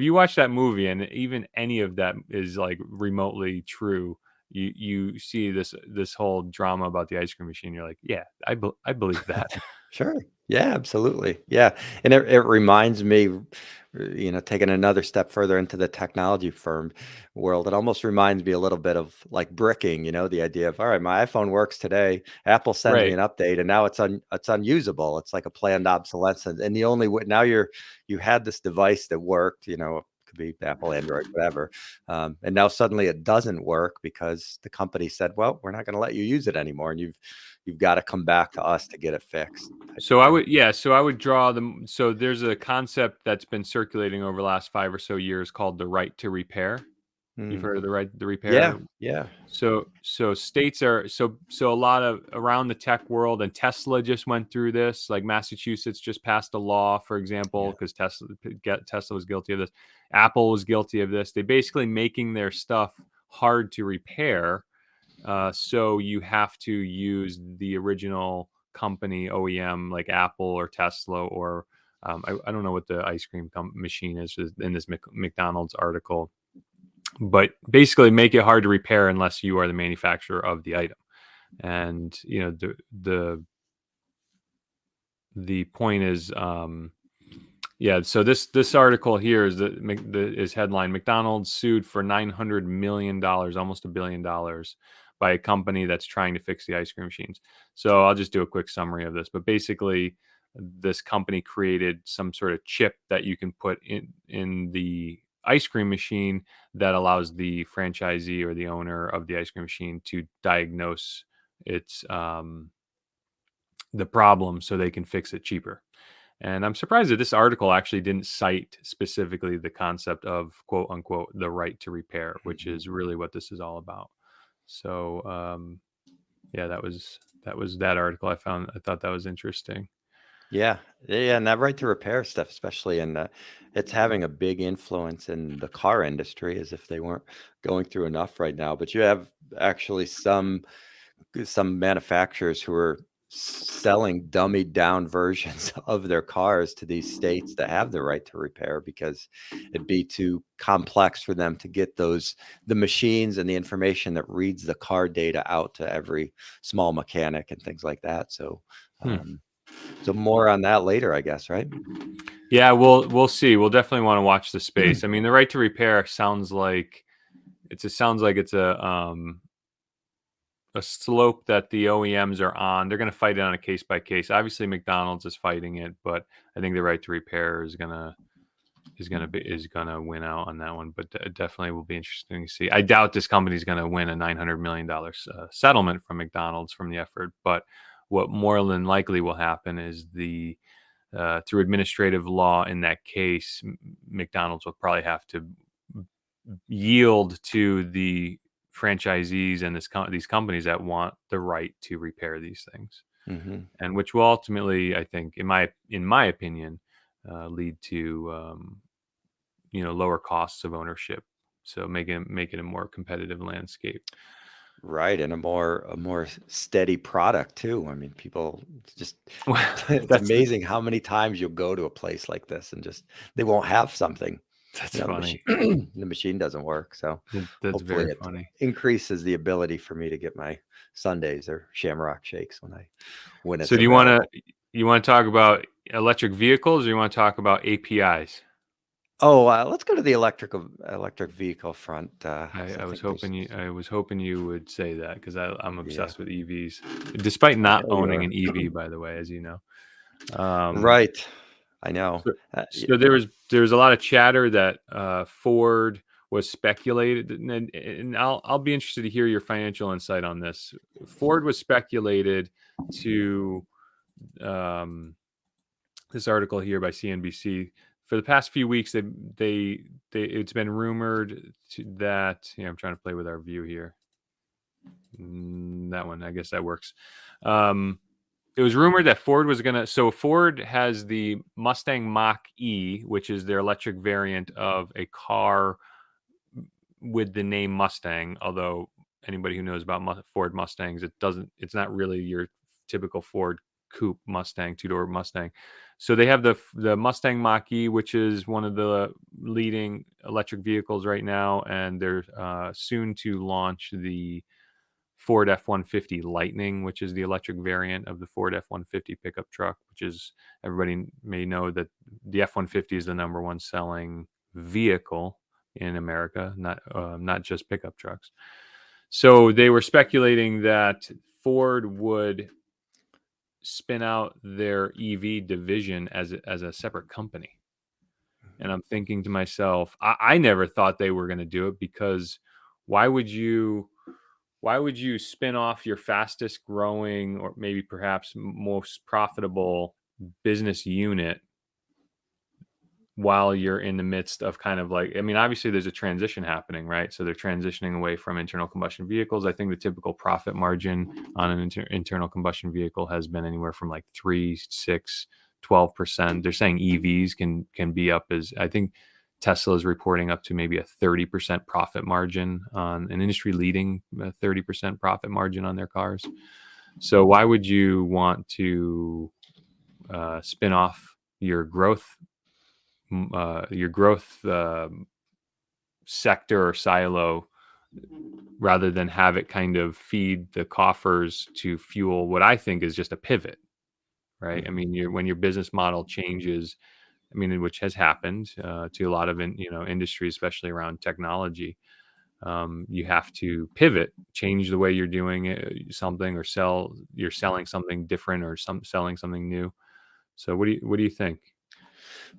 you watch that movie and even any of that is like remotely true, you see this whole drama about the ice cream machine. You're like, yeah, I believe that. Sure. Yeah, absolutely. Yeah. And it reminds me, taking another step further into the technology firm world, it almost reminds me a little bit of like bricking, the idea of, all right, my iPhone works today. Apple sends me Right. an update and now it's unusable. It's like a planned obsolescence. And the only way now you had this device that worked, it could be Apple, Android, whatever. And now suddenly it doesn't work because the company said, well, we're not going to let you use it anymore. And you've got to come back to us to get it fixed type of So I thing. would, yeah. So I would draw them. So there's a concept that's been circulating over the last 5 or so years called the right to repair. You've Mm. heard of the right to Yeah, repair. yeah, So states are so a lot of around the tech world, and Tesla just went through this. Like Massachusetts just passed a law, for example, yeah. because Tesla was guilty of this. Apple was guilty of this. They basically making their stuff hard to repair. So you have to use the original company OEM like Apple or Tesla, or I don't know what the ice cream machine is in this McDonald's article, but basically make it hard to repair unless you are the manufacturer of the item. And the point is, yeah. So this article here is headline: McDonald's sued for $900 million, almost $1 billion, by a company that's trying to fix the ice cream machines. So I'll just do a quick summary of this. But basically, this company created some sort of chip that you can put in the ice cream machine that allows the franchisee or the owner of the ice cream machine to diagnose its the problem so they can fix it cheaper. And I'm surprised that this article actually didn't cite specifically the concept of quote unquote the right to repair, which is really what this is all about. So yeah, that was that article I found. I thought that was interesting. Yeah, yeah, and that right to repair stuff, especially in it's having a big influence in the car industry, as if they weren't going through enough right now. But you have actually some manufacturers who are selling dummied down versions of their cars to these states that have the right to repair because it'd be too complex for them to get the machines and the information that reads the car data out to every small mechanic and things like that. So Hmm. so more on that later, I guess, right? Yeah, we'll see. We'll definitely want to watch the space. I mean, the right to repair sounds like it's a slope that the OEMs are on. They're going to fight it on a case by case. Obviously, McDonald's is fighting it, but I think the right to repair is gonna win out on that one. But it definitely will be interesting to see. I doubt this company is going to win a $900 million settlement from McDonald's from the effort. But what more than likely will happen is through administrative law in that case, McDonald's will probably have to yield to the franchisees and these companies that want the right to repair these things, Hmm. and which will ultimately, I think, in my opinion, lead to lower costs of ownership. So make it a more competitive landscape. Right, and a more steady product too. I mean, people just it's that's amazing how many times you'll go to a place like this and just they won't have something. that's You know, funny. the machine doesn't work. So That's hopefully very it funny. increases the ability for me to get my Sundays or Shamrock shakes when So it's do you want available. to talk about electric vehicles, or you want to talk about APIs? Oh, let's go to the electric vehicle front. 'Cause I think there's I was hoping you would say that because I'm yeah, obsessed with EVs, despite I not know you owning are. an EV, by the way, as you know. Um, Right. I know. so, Y so there was a lot of chatter that Ford was speculated, and I'll be interested to hear your financial insight on this. Ford was speculated to um, this article here by CNBC. For the past few weeks, it's been rumored that I'm trying to play with our view here. That one, I guess that works. It was rumored that Ford was gonna. So Ford has the Mustang Mach E, which is their electric variant of a car with the name Mustang. Although anybody who knows about Ford Mustangs, it's not really your typical Ford coupe Mustang, two-door Mustang. So they have the Mustang Mach E, which is one of the leading electric vehicles right now, and they're soon to launch the Ford F-150 Lightning, which is the electric variant of the Ford F-150 pickup truck, which is, everybody may know that the F-150 is the number one selling vehicle in America, not just pickup trucks. So they were speculating that Ford would spin out their EV division as a separate company. And I'm thinking to myself, I never thought they were going to do it, because why would you spin off your fastest growing, or maybe perhaps most profitable business unit while you're in the midst of kind of like, I mean, obviously there's a transition happening, right? So they're transitioning away from internal combustion vehicles. I think the typical profit margin on an internal combustion vehicle has been anywhere from like 3, 6, 12%. They're saying EVs can be up as, I think Tesla is reporting up to maybe a 30% profit margin, on an industry leading 30% profit margin on their cars. So why would you want to spin off your growth sector or silo, rather than have it kind of feed the coffers to fuel what I think is just a pivot, right? I Mhm. mean, when your business model changes, I mean, which has happened to a lot of industries, especially around technology, you have to pivot, change the way you're doing something, or you're selling something different, or selling something new. So what do you think?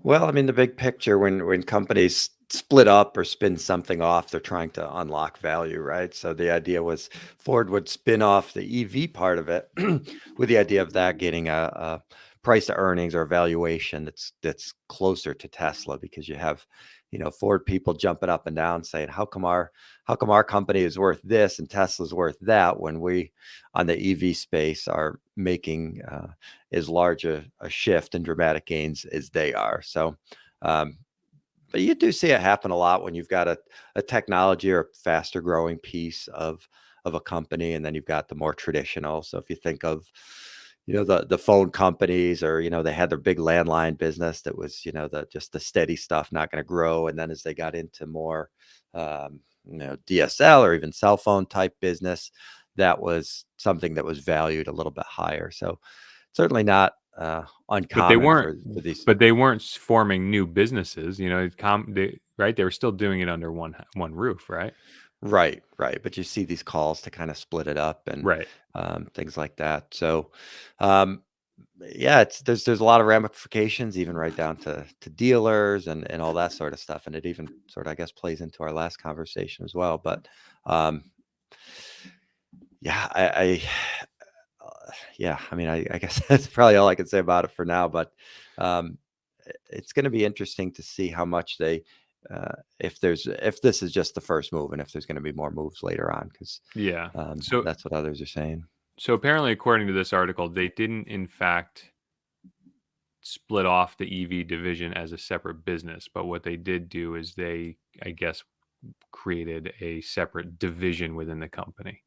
Well, I mean, the big picture when companies split up or spin something off, they're trying to unlock value, right? So the idea was Ford would spin off the EV part of it with the idea of that getting a price to earnings or valuation that's closer to Tesla, because you have, Ford people jumping up and down saying, how come our company is worth this and Tesla's worth that, when we on the EV space are making as large a shift and dramatic gains as they are. So but you do see it happen a lot when you've got a technology or a faster growing piece of a company, and then you've got the more traditional. So if you think of, the phone companies, or, they had their big landline business that was, just the steady stuff, not going to grow. And then as they got into more, DSL or even cell phone type business, that was something that was valued a little bit higher. So certainly not uncommon for these. But they weren't forming new businesses, right? They were still doing it under one roof, right? Right. But you see these calls to kind of split it up and Right. things like that. So, yeah, there's a lot of ramifications, even right down to dealers and all that sort of stuff. And it even sort of, I guess, plays into our last conversation as well. But yeah, I mean, I guess that's probably all I can say about it for now. But it's going to be interesting to see how much they, if this is just the first move, and if there's going to be more moves later on, because Yeah. so that's what others are saying. So apparently, according to this article, they didn't, in fact, split off the EV division as a separate business. But what they did do is they, I guess, created a separate division within the company.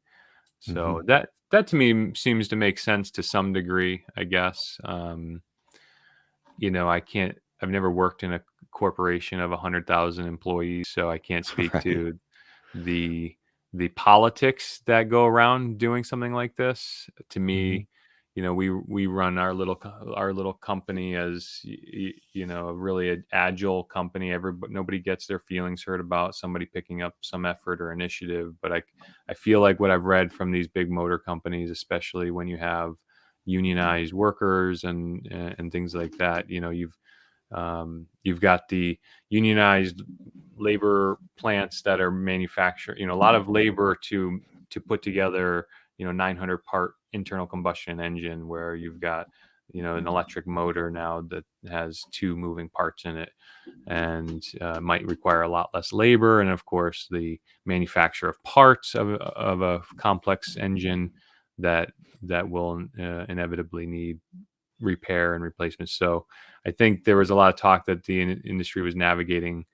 So that to me seems to make sense to some degree, I guess. I've never worked in a corporation of 100,000 employees, so I can't speak Right. to the politics that go around doing something like this. To me, we run our little company as a really agile company. Nobody gets their feelings hurt about somebody picking up some effort or initiative. But I feel like what I've read from these big motor companies, especially when you have unionized workers and things like that, you've got the unionized labor plants that are manufacturing, a lot of labor to put together, 900 part internal combustion engine, where you've got, an electric motor now that has 2 moving parts in it, and might require a lot less labor. And of course, the manufacture of parts of a complex engine that will inevitably need repair and replacement. So I think there was a lot of talk that the industry was navigating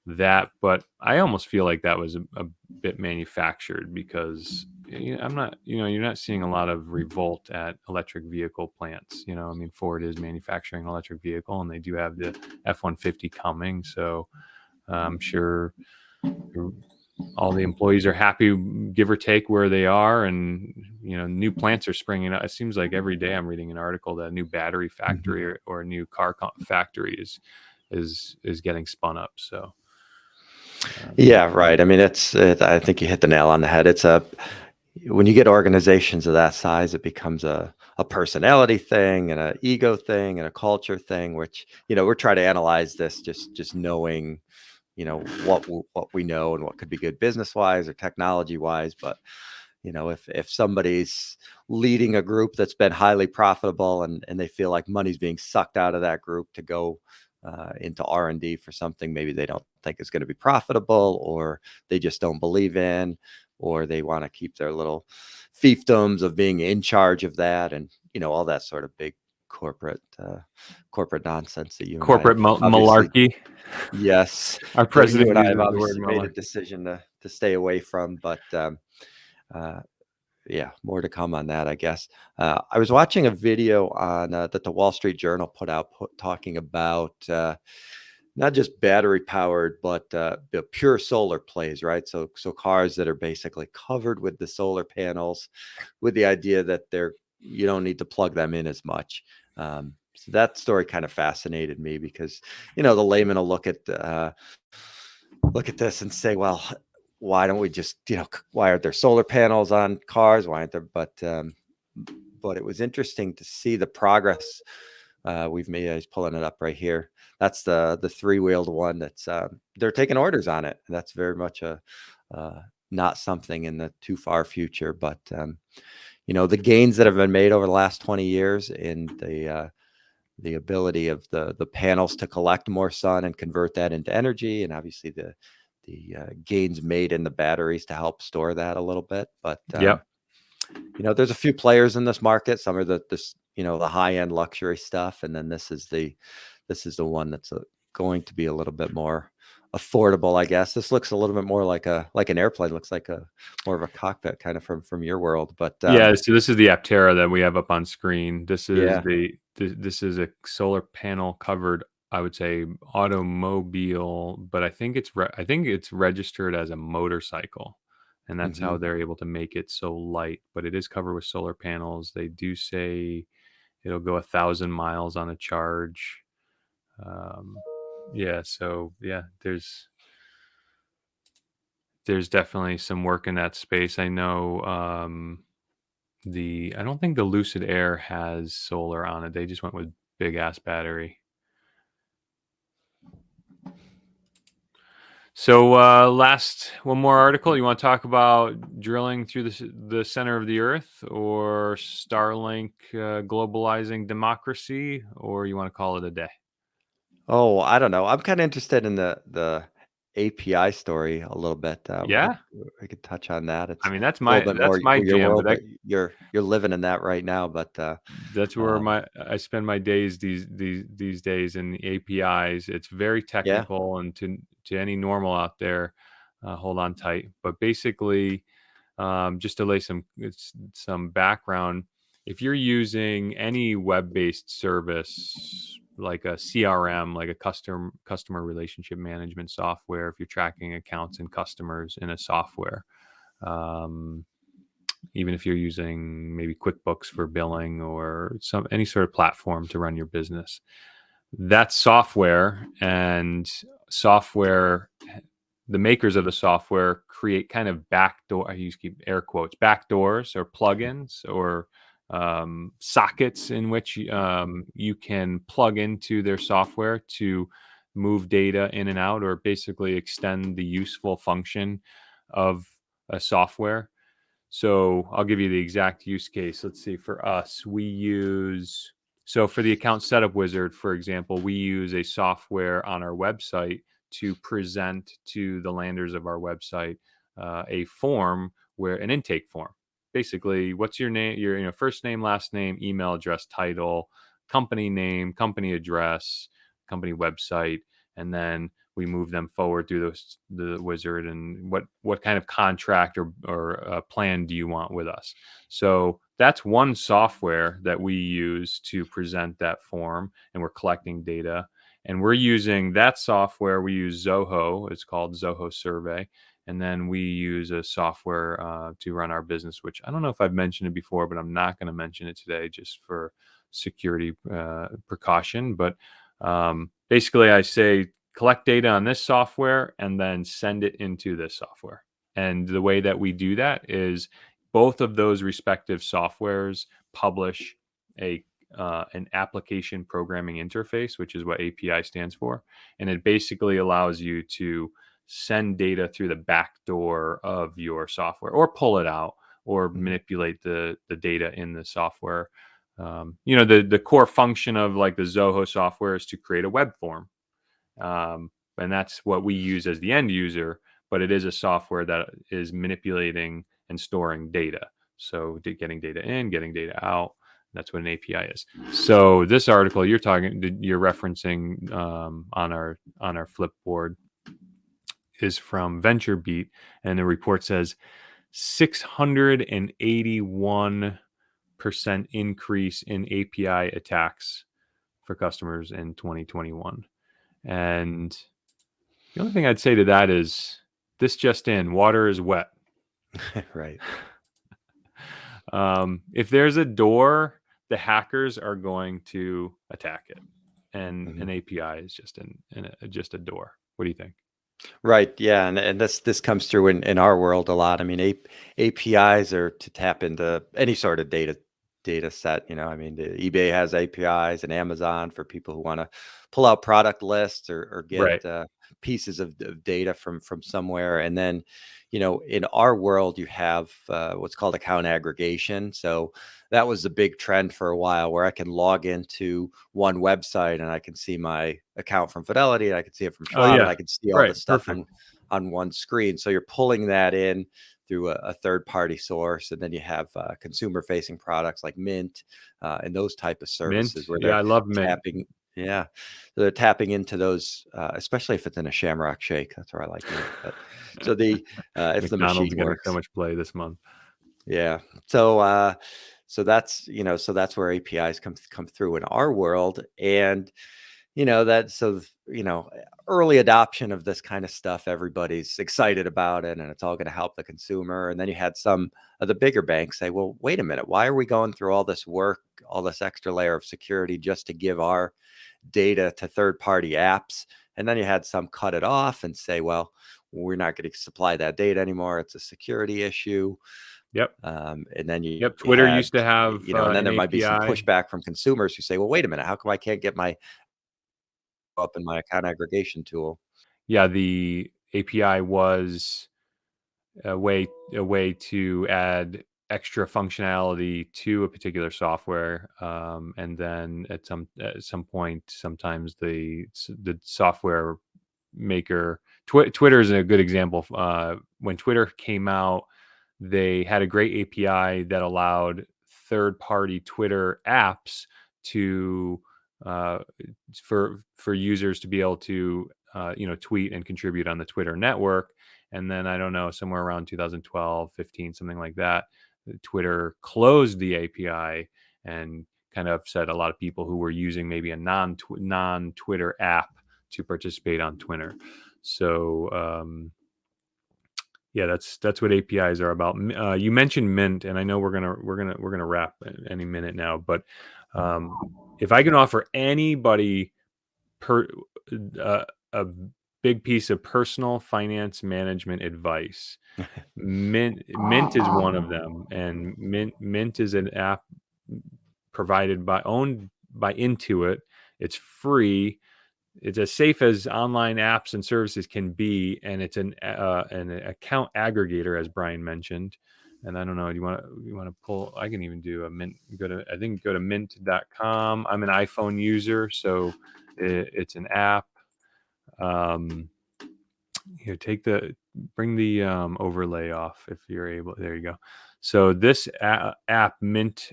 that, but I almost feel like that was a bit manufactured, because you're not seeing a lot of revolt at electric vehicle plants. I mean, Ford is manufacturing an electric vehicle, and they do have the F-150 coming. So I'm sure all the employees are happy, give or take, where they are. And new plants are springing up. It seems like every day I'm reading an article that a new battery factory or a new car factory is getting spun up. So Yeah, right. I mean, I think you hit the nail on the head. When you get organizations of that size, it becomes a personality thing and an ego thing and a culture thing, which, we're trying to analyze this, just knowing, what we know and what could be good business wise or technology wise. But, if somebody's leading a group that's been highly profitable, and they feel like money's being sucked out of that group to go into R&D for something maybe they don't think is going to be profitable, or they just don't believe in, or they want to keep their little fiefdoms of being in charge of that, and all that sort of big corporate nonsense that you and corporate I have obviously, malarkey. yes, Our that president you and I have uses the word obviously made a malarkey. decision to stay away from. But yeah, more to come on that, I guess. I was watching a video on that the Wall Street Journal put out, talking about not just battery powered, but the pure solar plays, right? So cars that are basically covered with the solar panels, with the idea that you don't need to plug them in as much. So that story kind of fascinated me, because the layman will look at this and say, well, why don't we just, why aren't there solar panels on cars? Why aren't there? But it was interesting to see the progress we've made. I was pulling it up right here. That's the 3-wheeled one that's they're taking orders on it. That's very much not something in the too far future, but the gains that have been made over the last 20 years in the the ability of the panels to collect more sun and convert that into energy, and obviously the gains made in the batteries to help store that a little bit. But Yep. there's a few players in this market. Some are the high end luxury stuff, and then this is the one that's going to be a little bit more affordable, I guess. This looks a little bit more like an airplane. Looks like more of a cockpit kind of from your world. But Yeah, so this is the Aptera that we have up on screen. This is yeah. this is a solar panel covered, I would say, automobile, but I think it's registered as a motorcycle, and that's how Hmm. they're able to make it so light. But it is covered with solar panels. They do say it'll go 1,000 miles on a charge. Yeah, so yeah, there's definitely some work in that space. I know. I don't think the Lucid Air has solar on it. They just went with big ass battery. So last one more article. You want to talk about drilling through the center of the Earth, or Starlink globalizing democracy, or you want to call it a day? Oh, I don't know. I'm kind of interested in the API story a little bit. Yeah, We could touch on that. I It's mean a little bit more that's my your jam. But world, but you're living in that right now. But that's where um, I spend my days these days in the APIs. It's very yeah. technical, and to any normal out there, hold on tight. But basically, just to lay some background, if you're using any web-based service like a CRM, like a customer relationship management software, if you're tracking accounts and customers in a software, um, even if you're using maybe QuickBooks for billing or any sort of platform to run your business, that software and software the makers of the software create kind of backdoor, I use keep air quotes, backdoors or plugins or sockets in which you can plug into their software to move data in and out, or basically extend the useful function of a software. So I'll give you the exact use case. Let's see, for us, so for the account setup wizard, for example, we use a software on our website to present to the landers of our website a form, where an intake form. Basically, what's your name, your first name, last name, email address, title, company name, company address, company website, and then we move them forward through the wizard, and what kind of contract or plan do you want with us. So that's one software that we use to present that form, and we're collecting data, and we're using that software. We use Zoho. It's called Zoho Survey. And then we use a software to run our business, which I don't know if I've mentioned it before, but I'm not going to mention it today just for security precaution. But basically, I say collect data on this software and then send it into this software. And the way that we do that is both of those respective softwares publish an application programming interface, which is what API stands for. And it basically allows you to send data through the back door of your software, or pull it out, or Mhm. manipulate the data in the software. The core function of like the Zoho software is to create a web form. And that's what we use as the end user, but it is a software that is manipulating and storing data. So getting data in, getting data out, that's what an API is. So this article you're referencing on our Flipboard is from VentureBeat, and the report says 681% increase in API attacks for customers in 2021. And the only thing I'd say to that is this just in: water is wet. Right. If there's a door, the hackers are going to attack it, and Mhm. an API is just a door. What do you think? Right. Yeah. And this comes through in our world a lot. I mean, APIs are to tap into any sort of data set. I mean, eBay has APIs, and Amazon for people who want to pull out product lists or get Right. pieces of data from somewhere. And then, in our world, you have what's called account aggregation. So that was the big trend for a while, where I can log into one website and I can see my account from Fidelity, and I can see it from Oh Schwab, and yeah, I can see all right, the stuff perfect. on one screen. So you're pulling that in through a third-party source, and then you have consumer-facing products like Mint and those type of Mint, services where yeah, they're I love Mint. tapping. Yeah, they're tapping into those, especially if it's in a Shamrock Shake. That's where I like Mint. But so if the McDonald's machine getting so works, much play this month. yeah. So that's where APIs come through in our world, and early adoption of this kind of stuff, everybody's excited about it, and it's all going to help the consumer. And then you had some of the bigger banks say, well, wait a minute, why are we going through all this work, all this extra layer of security just to give our data to third-party apps? And then you had some cut it off and say, well, we're not going to supply that data anymore, it's a security issue. Yep. And then you Yep. Twitter had, used to have and then an there might be some API. pushback from consumers who say, well, wait a minute, how come I can't get my up in my account aggregation tool? Yeah, the API was a way to add extra functionality to a particular software, and then at some point, sometimes the software maker, Twitter is a good example. When Twitter came out, they had a great API that allowed third-party Twitter apps to for users to be able to tweet and contribute on the Twitter network. And then I don't know, somewhere around 2012, 15, something like that, Twitter closed the API and kind of upset a lot of people who were using maybe a non-Twitter app to participate on Twitter. So yeah, that's what APIs are about. You mentioned Mint, and I know we're gonna wrap any minute now. But if I can offer anybody a big piece of personal finance management advice, Mint is one of them, and Mint is an app owned by Intuit. It's free. It's as safe as online apps and services can be, and it's an account aggregator, as Brian mentioned. And I don't know, you want to pull? I can even do a Mint. Go to mint.com. I'm an iPhone user, so it's an app. Here, bring the overlay off if you're able. There you go. So this app, Mint,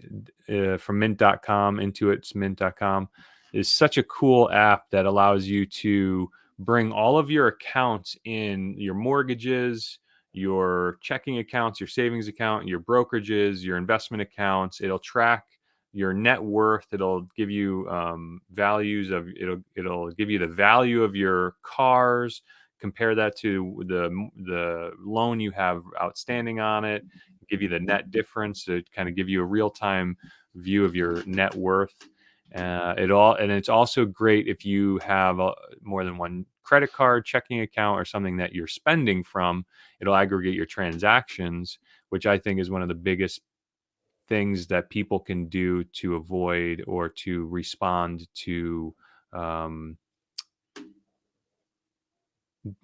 from mint.com, Intuit's mint.com, is such a cool app that allows you to bring all of your accounts in, your mortgages, your checking accounts, your savings account, your brokerages, your investment accounts. It'll track your net worth. It'll give you values of it'll give you the value of your cars, compare that to the loan you have outstanding on it, give you the net difference to kind of give you a real-time view of your net worth. It's also great if you have more than one credit card, checking account, or something that you're spending from. It'll aggregate your transactions, which I think is one of the biggest things that people can do to avoid or to respond to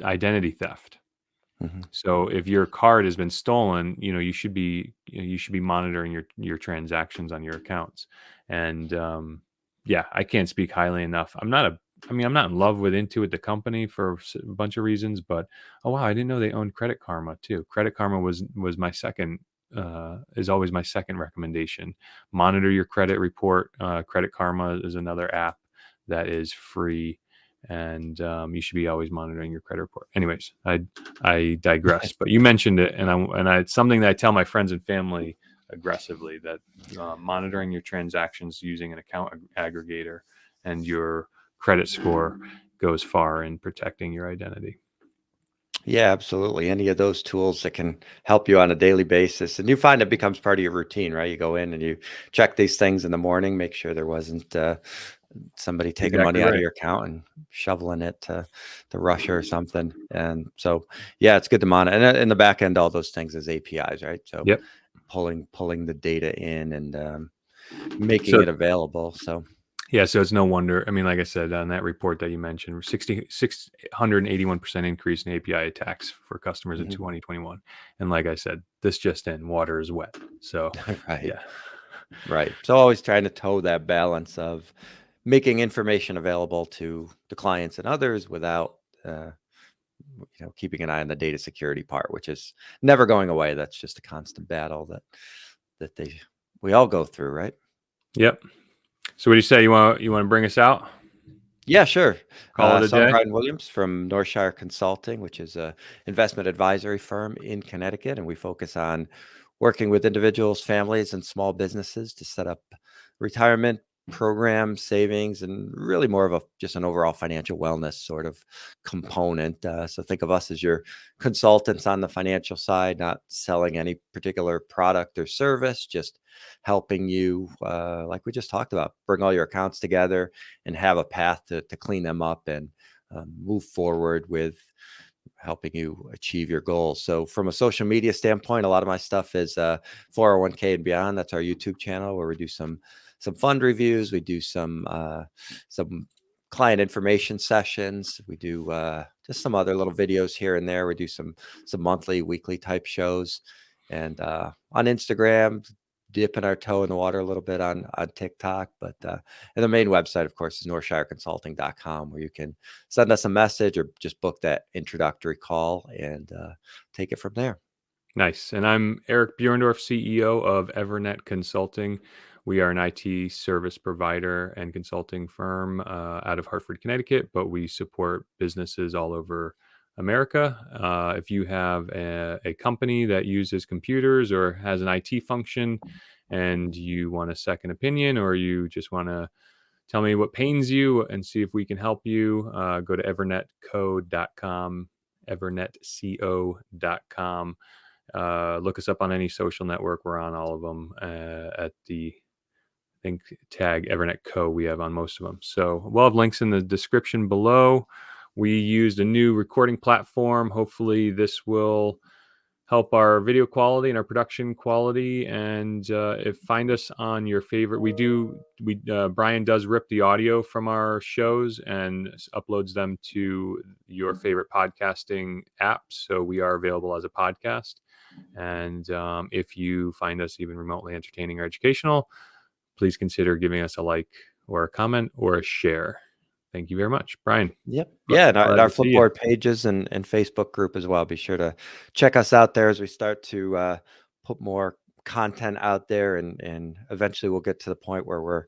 identity theft. Mm-hmm. So if your card has been stolen, you should be monitoring your transactions on your accounts. And yeah, I can't speak highly enough. I'm not in love with Intuit, the company, for a bunch of reasons, but oh wow, I didn't know they owned Credit Karma too. Credit Karma was my second, is always my second recommendation. Monitor your credit report. Credit Karma is another app that is free, and you should be always monitoring your credit report. Anyways, I digress. But you mentioned it, and it's something that I tell my friends and family aggressively, that monitoring your transactions using an account aggregator and your credit score goes far in protecting your identity. Yeah, absolutely. Any of those tools that can help you on a daily basis. And you find it becomes part of your routine, right? You go in and you check these things in the morning, make sure there wasn't somebody taking Exactly money out of right. your account and shoveling it to Russia or something. And so, yeah, it's good to monitor. And in the back end, all those things is APIs, right? So Yep. pulling the data in and making So it available. So Yeah, so it's no wonder. I mean, like I said, on that report that you mentioned, 681% increase in API attacks for customers in 2021. And like I said, this just in, water is wet. So, Right. yeah. Right. So always trying to toe that balance of making information available to the clients and others without, keeping an eye on the data security part, which is never going away. That's just a constant battle that we all go through, right? Yep. So what do you say? You want to bring us out? Yeah, sure. Call it a So I'm day? Brian Williams from Northshire Consulting, which is a investment advisory firm in Connecticut, and we focus on working with individuals, families, and small businesses to set up retirement programs, savings, and really more of just an overall financial wellness sort of component. So think of us as your consultants on the financial side, not selling any particular product or service, just helping you, like we just talked about, bring all your accounts together and have a path to clean them up and move forward with helping you achieve your goals. So from a social media standpoint, a lot of my stuff is 401k and beyond. That's our YouTube channel where we do some fund reviews. We do some client information sessions. We do just some other little videos here and there. We do some monthly, weekly type shows. And on Instagram, dipping our toe in the water a little bit on TikTok, but and the main website, of course, is northshireconsulting.com, where you can send us a message or just book that introductory call and take it from there. Nice. And I'm Eric Buhrendorf, CEO of EVERNET Consulting. We are an IT service provider and consulting firm out of Hartford, Connecticut, but we support businesses all over America. If you have a company that uses computers or has an IT function and you want a second opinion, or you just want to tell me what pains you and see if we can help you, go to evernetco.com, evernetco.com. Look us up on any social network. We're on all of them at the, I think, tag EVERNET Co. We have on most of them. So we'll have links in the description below. We used a new recording platform. Hopefully this will help our video quality and our production quality. And find us on your favorite. Brian does rip the audio from our shows and uploads them to your favorite podcasting app. So we are available as a podcast. And if you find us even remotely entertaining or educational, please consider giving us a like or a comment or a share. Thank you very much, Brian. Yep. Yeah. And our Flipboard pages and Facebook group as well. Be sure to check us out there as we start to put more content out there. And eventually we'll get to the point where we're,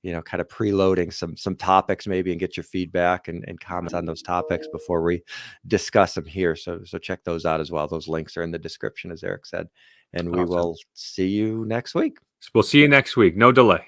kind of preloading some topics maybe and get your feedback and comments on those topics before we discuss them here. So check those out as well. Those links are in the description, as Eric said. And we will see you next week. We'll see you next week. No delay.